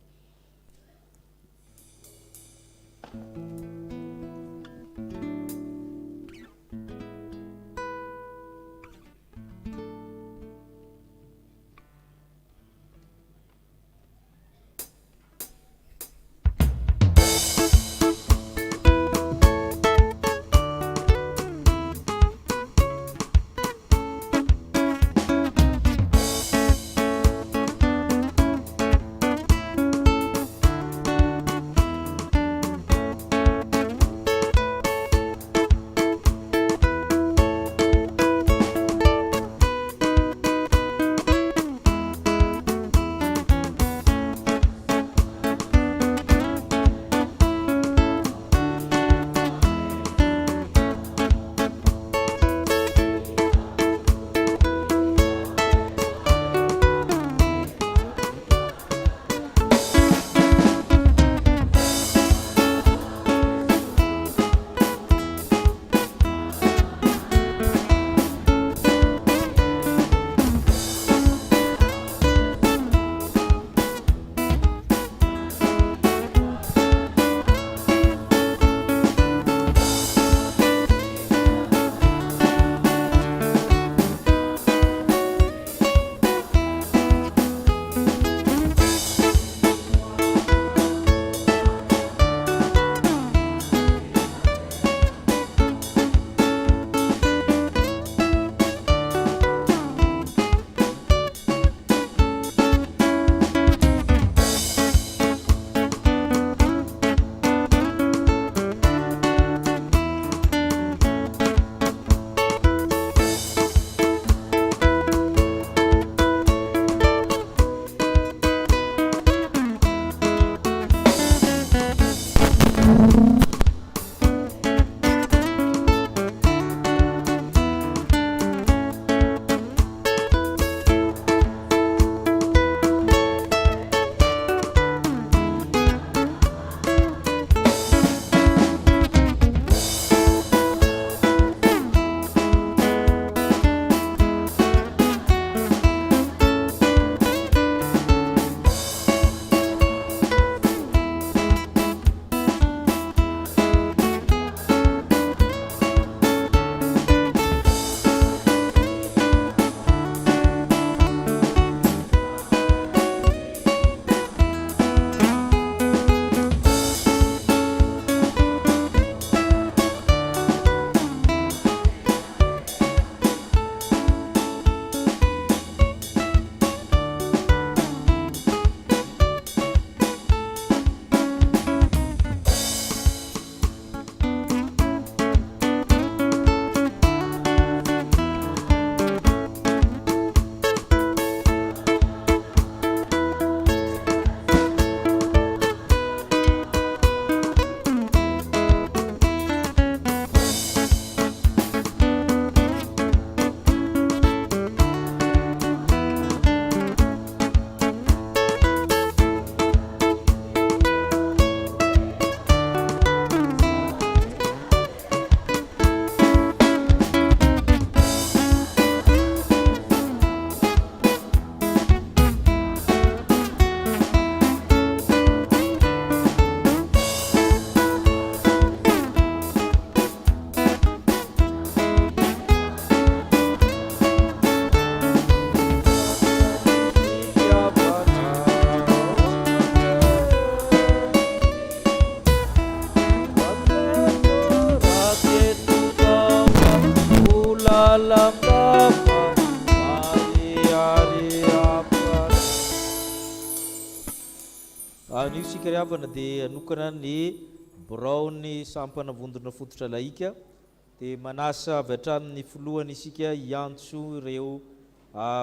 Speaker 3: Anio sika riavana dia anokana ny braony sampana vondrona fototra laika dia manasa avy hatramin'ny filohany isika hiantso ireo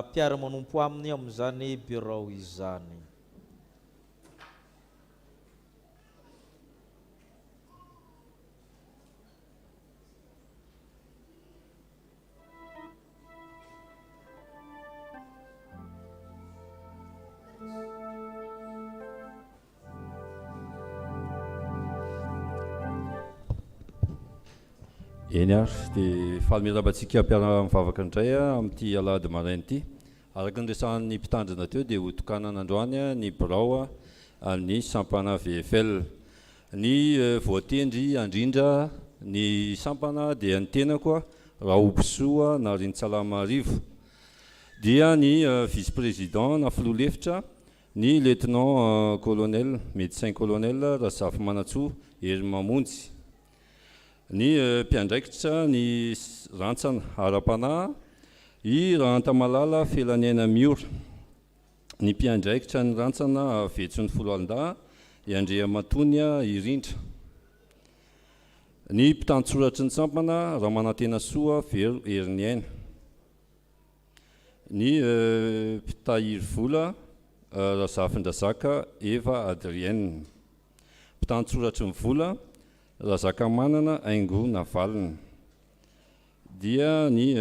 Speaker 3: mpiara-manompo aminy amin'izany birao izany.
Speaker 5: Eny ary dia fahamelamatsika mpiara-mivavaka indray amin'ity alahady maraina ity. Araka ny resahan'ny mpitandrina teo dia hotokanana androany ny birao ny sampana VFL. Ny voatendry andrindra ny sampana dia ny tenako Rahopisoa na Rintsalamarivo. Dia ny vice-président na filohahevitra ny lieutenant colonel médecin colonel Rasafy Manatsoa Hery Mamonjy. Ny mpiandraikitra ny rantsana ara-panahy i Rantamalala Felaniaina Miora. Ny mpiandraikitra ny rantsana Vetson'ny Foloalindahy i Andrea Matonia Irindra. Ny mpitantsoratry ny sampana Ramanantena Soa Hevero Heriniaina. Ny mpitahiry vola Razafindrazaka Eva Adrienne. Mpitantsoratry ny vola Razaka Manana Aingo Navalina. Dia ny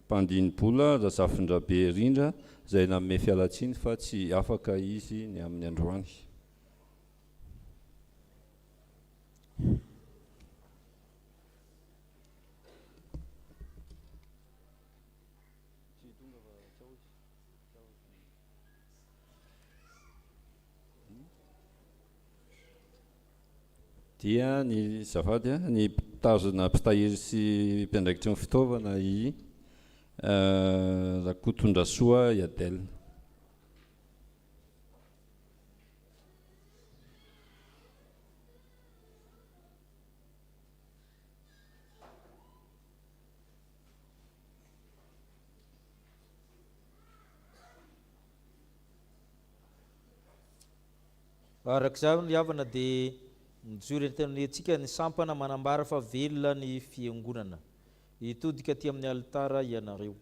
Speaker 5: mpandini-bola Razafindrabe Rindra izay nanome fialatsiny fa tsy afaka izy ny amin'ny androany. Dia ny zafady ny mpitazona mpitahiry sy mpiandraikitra ny fitaovana i Rakotondrasoa Iadel.
Speaker 3: Arak'izany ny havana dia mijorentanetsika ny sampana manambara fa velona ny fiangonana. Hitodika aty amin'ny alitara ianareo.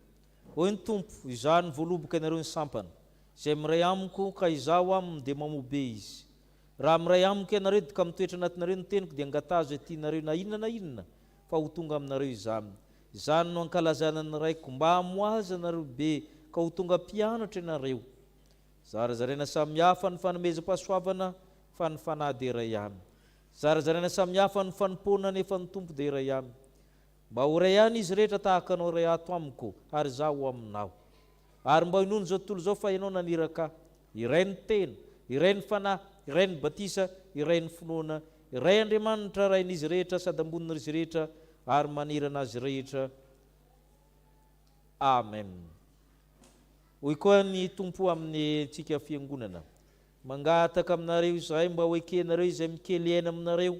Speaker 3: Hoy ny Tompo, izany voaloboka ianareo ny sampana. Izay miray amiko ka izaho aminy dia mamobe izy. raha miray amiko ianareo ka mitoetra anatinareo ny teniko dia angatazo e tianareo na inona na inona fa ho tonga aminareo izany. Izany no ankalazana ny raiko mba hamoaza anareo be ka ho tonga mpianatra ianareo. Zarazaraina samihafa ny fanomezam-pahasoavana fa ny fanahy dia iray ihany. Zarazaraina samihafa ny fanompoana nefa ny Tompo dia iray ihany. Mba ho ray ihany izy rehetra tahaka anao ray ato amiko ary zaho ho aminao. Ary mba hinono zao tontolo zao fa ianao naniraka iray ny tena, iray ny fanahy, iray ny batisa, iray ny finoana, iray Andriamanitra rain'izy rehetra sady amboniny'izy rehetra ary manirana azy rehetra. Amen. Hoy koa ny Tompo amin'ny tsika fiangonana, mangataka aminareo izahay mba hoekenareo izay mikely aina aminareo,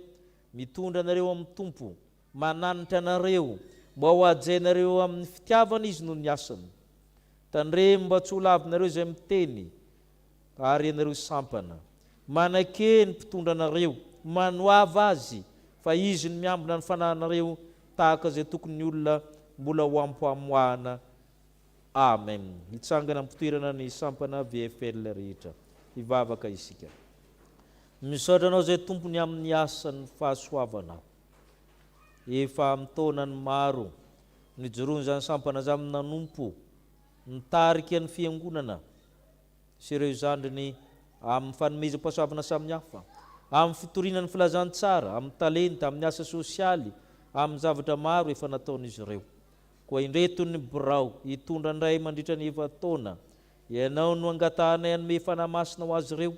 Speaker 3: mitondra anareo amin'ny Tompo, mananitra anareo, mba ho ajainareo amin'ny fitiavana izy no ny asany. Tandremo mba tsy ho lavinareo izay miteny ary ianareo sampana, manake ny mpitondra anareo, manoava azy fa izy ny miambina ny fanahinareo tahaka izay tokony olona mbola ho ampoamoahana. Amen. Hitsangana mpitoerana ny sampana VFL rehetra. Hivavaka isika. Misaotra anao izay tompony amin'ny asany fahasoavana. Efa amin'ny taonany maro nijoroany izany sampana izany amin'ny nanompo nitarika ny fiangonana sy ireo zandriny amin'ny fanomezam-pahasoavana samihafa, amin'ny fitorinan'ny filazantsara, amin'ny talenta, amin'ny asa sosialy, amin'ny zavatra maro efa nataon'izy ireo. Koa indretony birao hitondra ndray mandritra ny efa-taona, ianao no angatahanay anome fanahy masina ho azy ireo,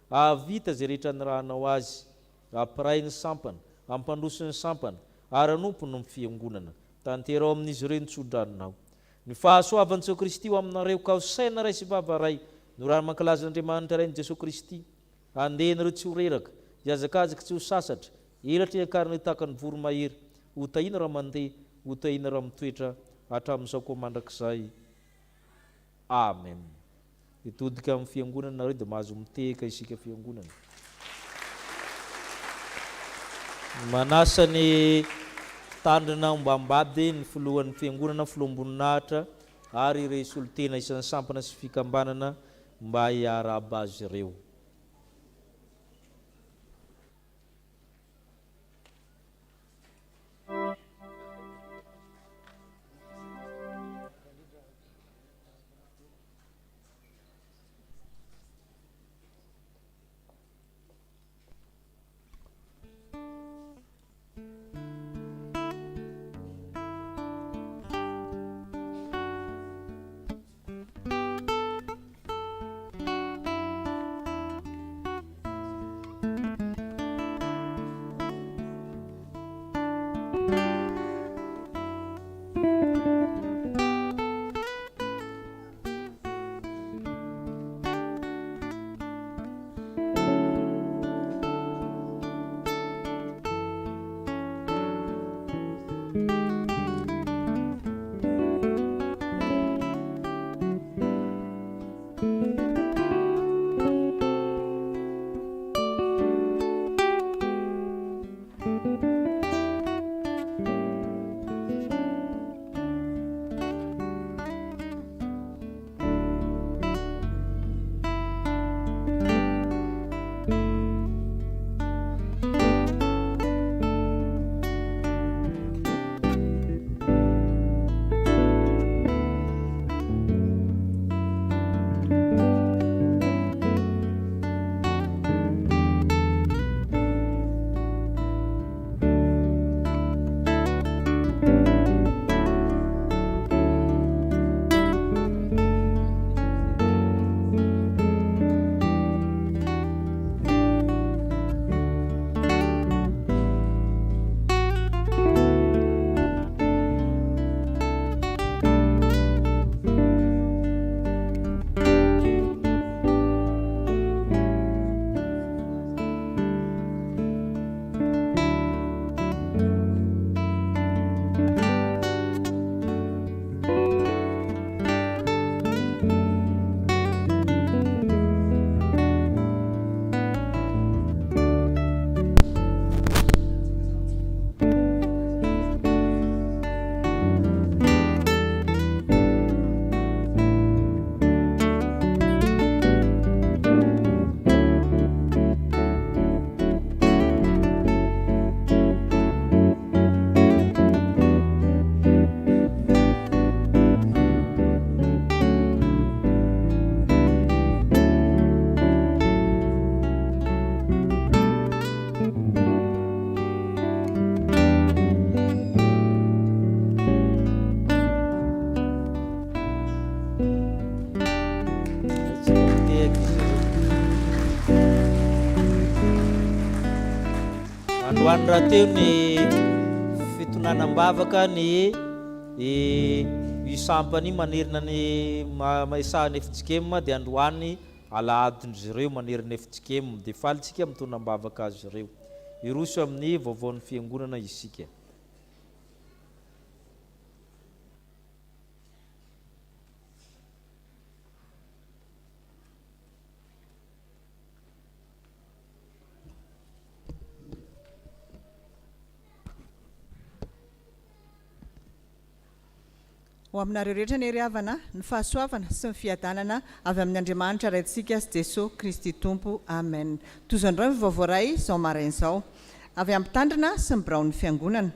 Speaker 3: avita zay rehetra ny rahanao azy, ampiray ny sampana, ampandroso ny sampana, ary anompo no fiangonana, tanterao amin'izy ireo ny tsodranonao. Ny fahasoavan'i Jesosy Kristy ho aminareo ka ho saina ray sy vava ray, no raha mankalaza Andriamanitra ray ny Jesosy Kristy, andehanareo tsy ho reraka, iazakazaka tsy ho sasatra, elatra iakarina tahaka ny voromahery, ho tahina raha mandeha, ho tahina raha mitoetra hatramin'izao koa mandrakizay. Amen. Hitodika amin'ny fiangonana nareo dia mahazo miteka isika fiangonana. Manasa ny tandrina mba ambady ny filohan'ny fiangonana, filoam-boninahitra ary ireo solotena isan'ny sampana sy fikambanana mba hiaraba azy ireo. androany raha teo ny fitonanam-bavaka ny isampany manerina ny maisahany 𝗧𝗥𝗜𝗔𝗏 dia androany alahadindry ireo manerina 𝗧𝗥𝗜𝗏 dia falitsika mitonam-bavaka azy ireo iroso amin'ny vaovaon'ny fiangonana isika.
Speaker 6: Ho aminareo rehetra ny riavana ny fahasoavana sy ny fiadanana avy amin'ny Andriamanitra raintsika sy Jesosy Kristy Tompo. Amen. Tozandreo ny vaovao iray izao marain'izao avy amin'ny tandrina sy ny biraon'ny fiangonana.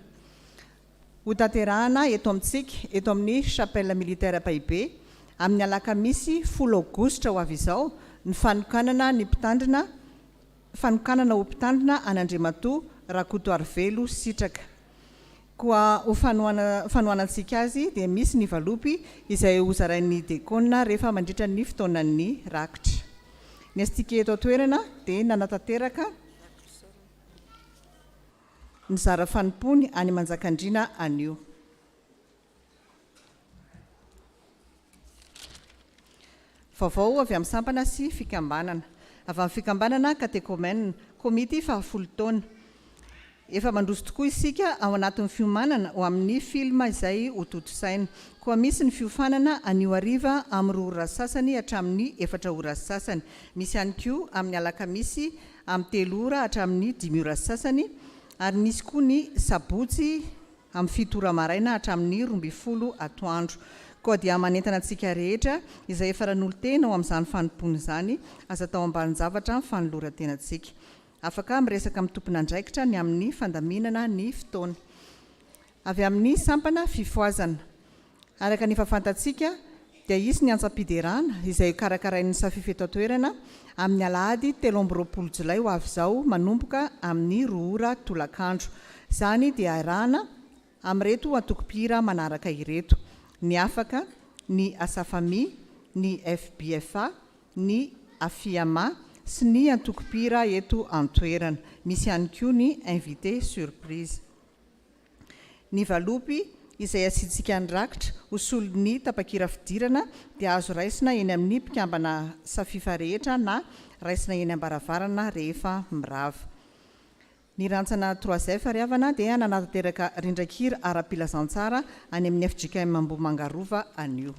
Speaker 6: Ho tanterahana eto amintsika eto amin'ny chapelle militaire Pahibe amin'ny alakamisy 10 Aogositra ho avy izao ny fanokanana ho mpitandrina an'Andriamatoa Rakotoarivelo Sitraka. Koa ho fanohanantsika azy dia misy ny valopy izay ho zarain'ny dekona rehefa mandritra ny fotoanan'ny rakitra. Ny astika eto toerana dia nanatanteraka ny zara fanompony any Manjakandriana anio. Vaovao avy amin'ny sampana sy fikambanana. Avy amin'ny fikambanana katekômena komity fa 10 taona. Efa mandroso tokoa isika ao anatin'ny fiomanana ho amin'ny filma izay ho toto-saina. Koa misy ny fiofanana anio hariva amin'ny 2 ora sasany hatramin'ny 4 ora sasany. Misy ihany koa amin'ny alakamisy amin'ny 3 ora hatramin'ny 5 ora sasany. Ary misy koa ny sabotsy amin'ny 7 ora maraina hatramin'ny 12 atoandro. Koa dia manentana antsika rehetra izay efa ran'olo-tena ho amin'izany fanompony izany aza tao ambanin-javatra ny fanoloran-tenantsika. Afaka miresaka amin'ny tompon'andraikitra ny amin'ny fandaminana ny fotoana. Avy amin'ny sampana fifoazana. Araka ny fahafantatsika dia isy ny antsapiderana izay karakarain'ny safidy eto toerana amin'ny alahady 13 Jolay ho avy izao manomboka amin'ny 2 ora tolakandro. Izany dia arahana amin'ireto antoko-pihira manaraka ireto: ny afaka, ny asafami, ny FBFA, ny afiama sy ny antoko-pihira eto antoerana. Misy ihany koa ny invité surprise. Ny valopy izay asiditsika ny rakitra ho solon'ny tapakira fidirana dia azo raisina eny amin'ny mpikambana safifa rehetra na raisina eny ambaravarana rehefa mirava. Ny rantsana 3 fariavana dia nanatanteraka rindrakira ara-pilazantsara any amin'ny FJKM Ambohimangarova anio.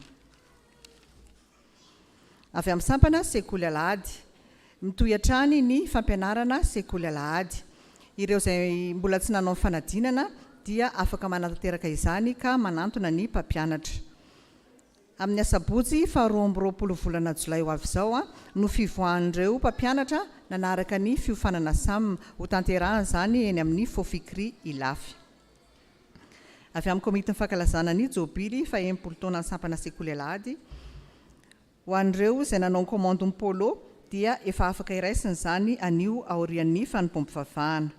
Speaker 6: Avy amin'ny sampana sekoly alahady. Mitohy hatrany ny fampianarana sekoly alahady. Ireo izay mbola tsy nanao fanadinana dia afaka manatanteraka izany ka manantona ny mpampianatra. Amin'ny asabotsy 12 volana Jolay ho avy izao no fivoahan'ireo mpampianatra nanaraka ny fiofanana samy ho tanterahana izany eny amin'ny Fofikry Ilafy. Avy amin'ny komity fankalazana ny jobily fa 80 taona ny sampana sekoly alahady. Ho an'ireo izay nanao ny komandon'ny polo dia efa afaka iraisina izany anio aorian'ny fanompom-pivavahana.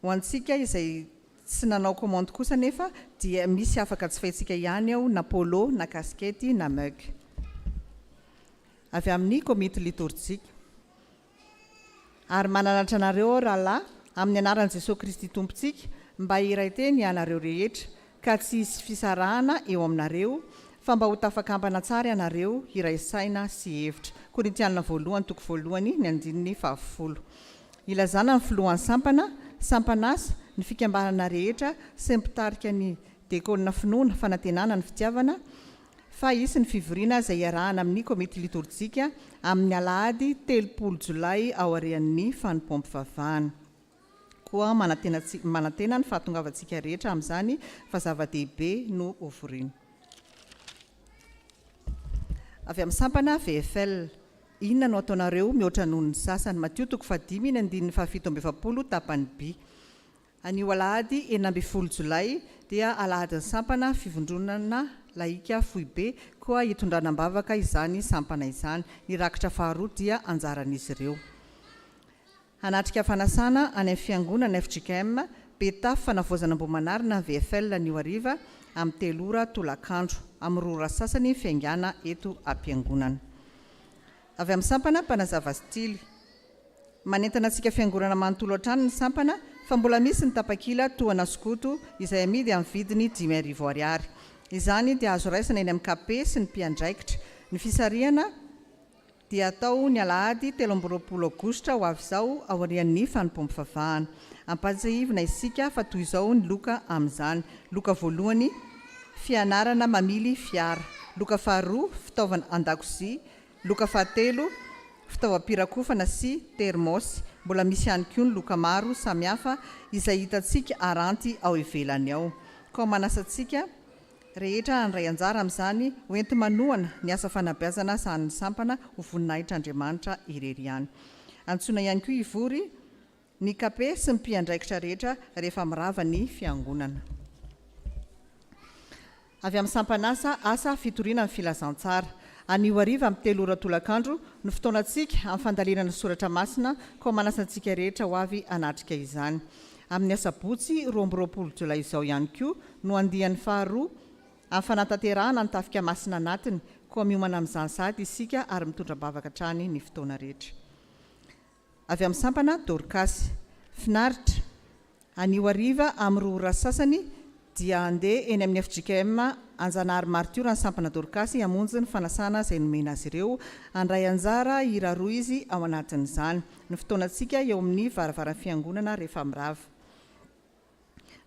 Speaker 6: Ho antsika izay tsy nanao komando kosa nefa dia misy afaka tsy fahintsika ihany ao na polo, na kaskety, na mug. Avy amin'ny komity liturjika. Ary mananatra anareo rahalahy amin'ny anaran'i Jesosy Kristy Tompontsika mba hiraiteny ianareo rehetra ka tsy hisy fisarahana eo aminareo fa mba ho tafakambana tsara ianareo hiraisaina sy hevitra. Korintianina 1:2 ny andininy 10. Ilazana ny filohan'ny sampana, sampanasa, ny fikambanana rehetra sy mpitarika ny dekona finoana fanantenana ny fitiavana fa isy ny fivoriana izay iarahana amin'ny komity liturjika amin'ny alahady 3 Jolay aorian'ny fanompom-pivavahana. Koa manantena ny fahatongavantsika rehetra amin'izany fa zava-dehibe no oforiana. Avy amin'ny sampana VFL. Inona no ataonareo mihoatra noho ny sasany? Matio 5:7 tapany B. Anio alahady 9 Jolay dia alahadin'ny sampana fivondronana laika foibe koa hitondranam-bavaka izany sampana izany. Ny rakitra faharoa dia anjaran'izy ireo. Anatrika fanasana any amin'ny fiangonana FJKM betafy fanavozana Ambohimanarina VFL anio hariva amin'ny 3 ora tolakandro amin'ny 2 ora sasany fiangana eto am-piangonana. Avy amin'ny sampana mpanazava stily. Manentana antsika fiangonana manontolo hatrany ny sampana fa mbola misy ny tapakila toana skoto izay amidy amin'ny vidiny 5,000 ariary. Izany dia azo raisina eny amin'ny kape sy ny mpiandraikitra. Ny fisariana dia atao ny alahady 13 aogositra ho avy izao aorian'ny fanompoam-pivavahana. Ampatsahivina isika fa toy izao ny loka amin'izany. Loka voalohany, fianarana mamily fiara. Loka faharoa, fitaovana an-dakozia. Loka fahatelo, fitaovam-pirakofana sy termosy. Mbola misy ihany koa ny loka maro samihafa izay hitantsika aranty ao ivelany ao. Ka manasantsika rehetra andray anjara amin'izany hoenty manohana ny asa fanabeazana sany sampana ho voninahitra Andriamanitra irery ihany. Antsoina ihany koa ivory ny kape sy ny mpiandraikitra rehetra rehefa mirava ny fiangonana. Avy amin'ny sampanasa asa fitoriana amin'ny filazantsara. Anio hariva amin'ny 3 ora tolakandro no fotoanantsika amin'ny fandalinana soratra masina ka manasantsika rehetra ho avy anatrika izany. Amin'ny asabotsy 20 Jolay izao ihany koa no andian'ny faharoa amin'ny fanatanterahana ny tafika masina anatiny koa miomana amin'izany sady isika ary mitondra bavaka hatrany ny fotoana rehetra. Avy amin'ny sampana dorkasy finaritra anio hariva amin'ny 2 ora sasany dia andeha eny amin'ny 𝗧𝗥𝗜𝗔𝗏 anjanahary martiora ny sampana dorkasy hamonjy ny fanasana izay nomena azy ireo. Andray anjara hira roa izy ao anatin'izany. Ny fotoanantsika eo amin'ny varavaran'ny fiangonana rehefa mirava.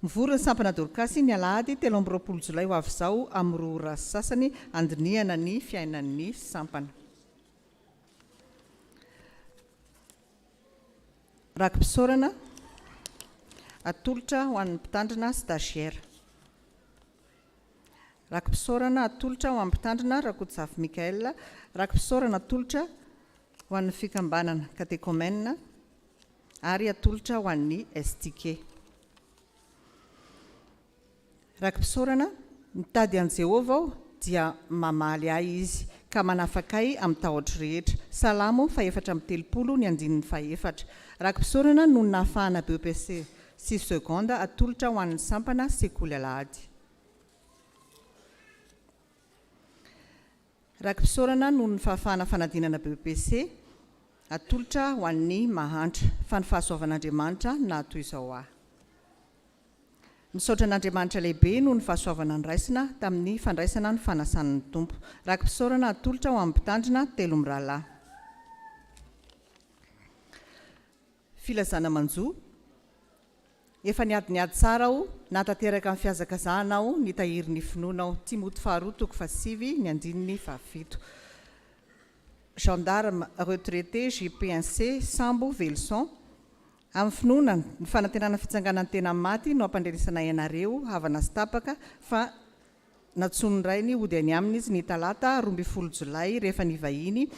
Speaker 6: Mivory ny sampana dorkasy ny alahady 13 Jolay ho avy izao amin'ny 2 ora sasany andiniana ny fiainan'ny sampana. Rakim-pisaorana atolotra ho an'ny mpitandrina stagiaire. Rakim-pisaorana atolotra ho an'ny mpitandrina 𝗔𝗟𝗔𝗛𝗏. Rakim-pisaorana atolotra ho an'ny fikambanana 𝗓𝗏𝗏 ary atolotra ho an'ny 𝗧𝗥𝗜𝗓. Rakim-pisaorana mitady an Jehovah dia mamaly ahy izy ka manafakay amin'ny tahotra rehetra. Salamo 4:30 ny andinin'ny 4. Rakim-pisaorana no nahafahana BEPC 6 seconda atolotra ho an'ny sampana sekoly alahady. Rakim-pisaorana no ny fahafahana fanadinana BEPC atolotra ho an'ny mahantra fa ny fahasoavan'Andriamanitra na toy izao ahy. Misaotra an'Andriamanitra lehibe no ny fahasoavana ny raisina tamin'ny fandraisana ny fanasan'ny Tompo. Rakim-pisaorana atolotra ho amin'ny mpitandrina 3 mirahalahy. Filazana manjo. Efa niady tsara aho natateraka amin'ny fihazakazahana aho nitahiry ny finoana aho. Timoty 2:7 ny andinin'ny 7. Gendarme retraité JP1C Sambo Velson. Amin'ny finoana ny fanantenana fitsanganan'ny tena maty no ampandrenesana ianareo havana sy tapaka fa natsony ray ny ody any aminy izy ny talata 12 Jolay rehefa nivahiny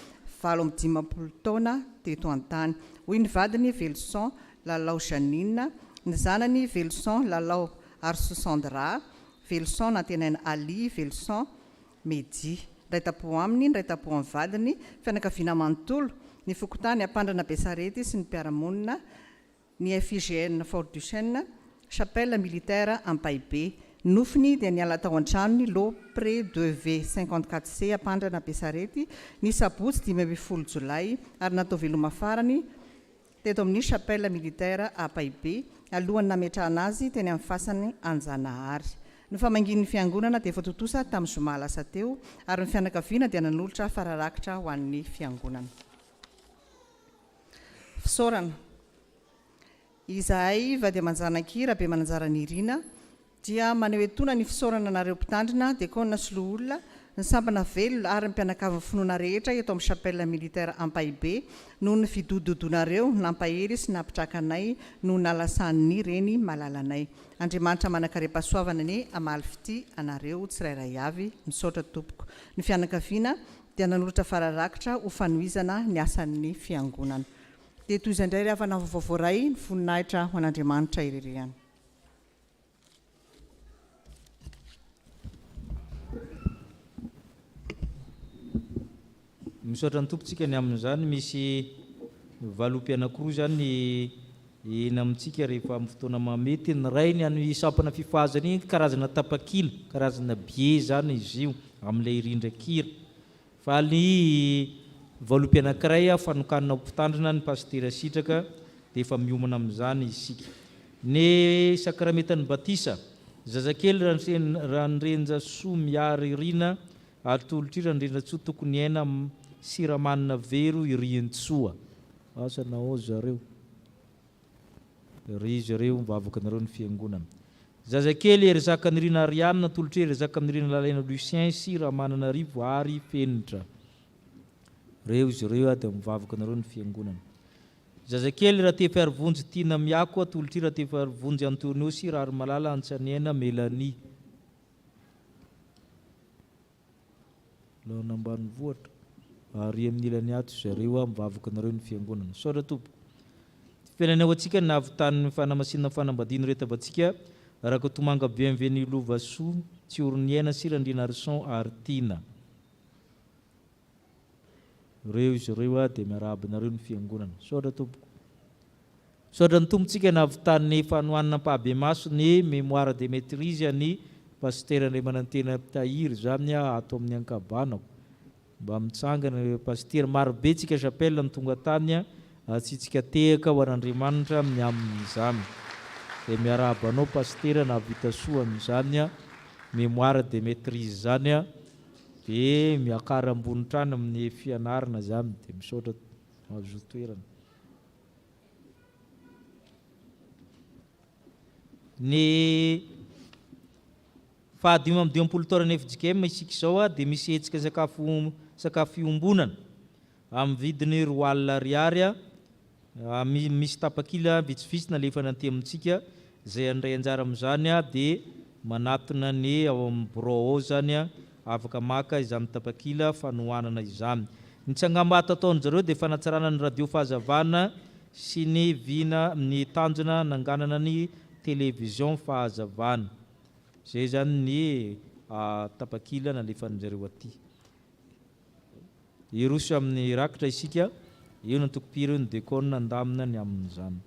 Speaker 6: 75 taona teto an-tany. Hoy ny vadiny Velson lalao Janine, ny zanany Velson lalao Arsosandra, Velson nantenaina Ali Velson Medi. Ray tapo aminy, ray tapo amin'ny vadiny, fianakaviana manontolo, ny fokotany ampandrana Besarety sy ny mpiaramonina, ny FIGN Fort du Chêne, chapelle militaire Ampaibe. Nofiny dia niala tao an-tranony lo près de V54C ampandrana Besarety ny sabotsy 15 Jolay ary natao veloma farany teto amin'ny chapelle militaire Ampaibe alohany nametrahana azy teny amin'ny fasany Anjanahary. Ny famangin'ny fiangonana dia efa totosa tamin'ny zoma lasa teo ary ny fianakaviana dia nanolotra fararakitra ho an'ny fiangonana. Fisaorana. Izahay va dia manjanaki rabe mananjara ny irina dia maneho etona ny fisaorana anareo mpitandrina dia kona sy loholona ny sampana velona ary ny mpianakavy finoana rehetra eto amin'ny chapelle militaire Ampaibe noho ny fidododonareo nampahery sy nampitrakanay no nalasan'ny reny malalanay. Andriamanitra manakare-pahasoavana ny amaly fity anareo tsirairay avy misaotra tompoko. Ny fianakaviana dia nanolotra fararakitra ho fanohizana ny asan'ny fiangonana. Dia toy izay indray avana vaovao ny voninahitra ho an'Andriamanitra irery ihany.
Speaker 3: Misaotra ny tompontsika ny amin'izany misy valopy anankiroa zany eny amintsika rehefa amin'ny fotoana mamety. Ny ray ny any sampana fifahazana iny karazana tapakila, karazana bie zany izy io amin'ilay rindran-kira. Fa ny valopy anankiray fanokanana mpitandrina ny pastera sitraka dia efa miomana amin'izany isika. ny sakramentany batisa zazakely raha nrenja soa miary rina atolotra randrendra tsoa tokony aina siramanina vero iriantsoa asa nao zareo ry zareo mivavaka nareo ny fiangonana zazakely erizaka nirina arianina tolotra erizaka nirina lalaina lucien siramananarivo ary fenitra reo izy reo dia mivavaka nareo ny fiangonana zazakely raha tefiarivonjy tina miako atolotra raha tefiarivonjy Antonio sy rary malala antsaniana Melanie laona ambany vohatra ary amin'ny ilany ato zareo mivavaka nareo ny fiangonana saotra tompo fiainana ho antsika nahavitany fanamasinana fanambadiana reto avantsika raka tomanga bienvenu lovasoa tsy oroniaina sy randrina arson ary tina reo izy reo dia miarahaba nareo ny fiangonana saotra tompo saotra ny tompontsika nahavitany fanohanana mpahabe maso ny mémoire de maîtrise ny pasteur Andray Manantena Tahiry zany ato amin'ny ankabanako mba mitsangana pasteur marobe tsika chapelle ny tonga tany tsitsika tehaka ho an'Andriamanitra amin'ny amin'izany dia miarabanao pasteur nahavita soa amin'izany mémoire de maîtrise zany dia miakara ambony trano amin'ny fianarana zany dia misaotra azo toerana ny fahadimy amin'ny 12 taorana FJKM isika izao dia misy hetsika sakafo fiombonana amin'ny vidiny 2 alina ariary misy tapakila vitsivitsy nalefa nanty amintsika zay andray anjara amin'izany dia manatona ny ao amin'ny bureau zany afaka maka izany tapakila fanohanana izany ny tsangambata ataony zareo dia fanatsarana ny radio fahazavana sy ny vina ny tanjona nanganana ny televizion fahazavana zay zany ny tapakila nalefan'jareo aty iroso amin'ny rakitra isika io nantokopira ny dekona andamina ny amin'izany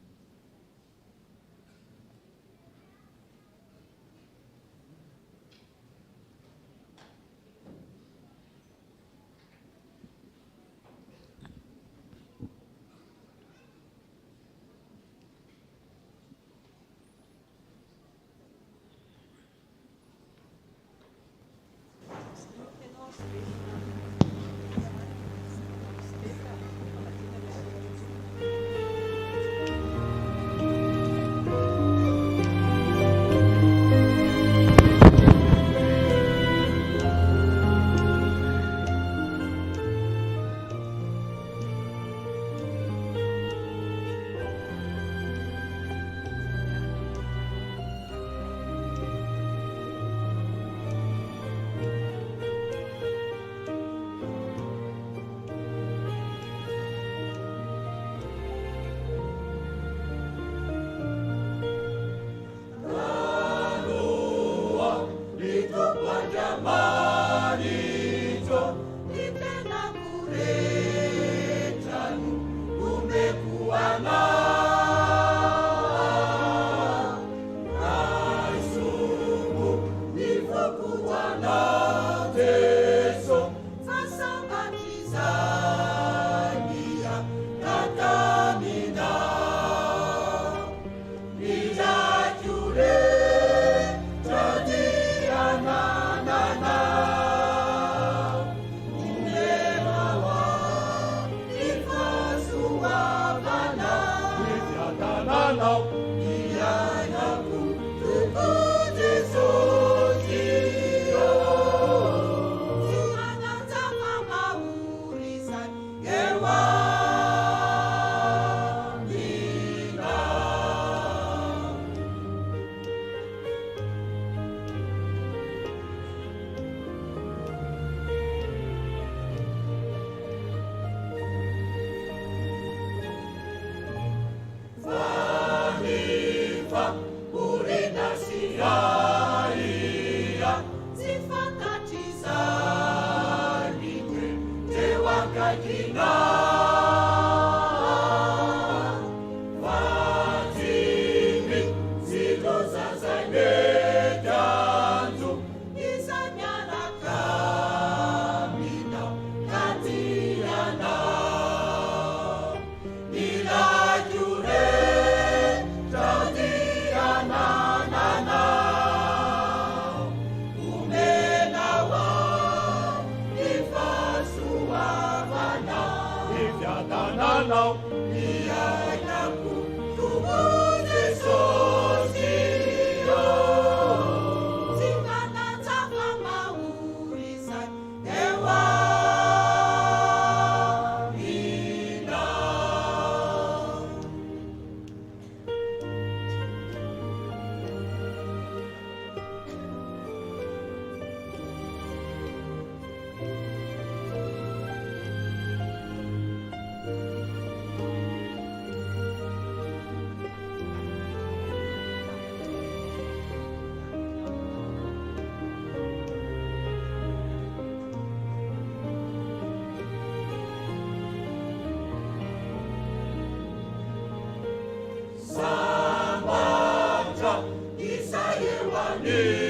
Speaker 7: e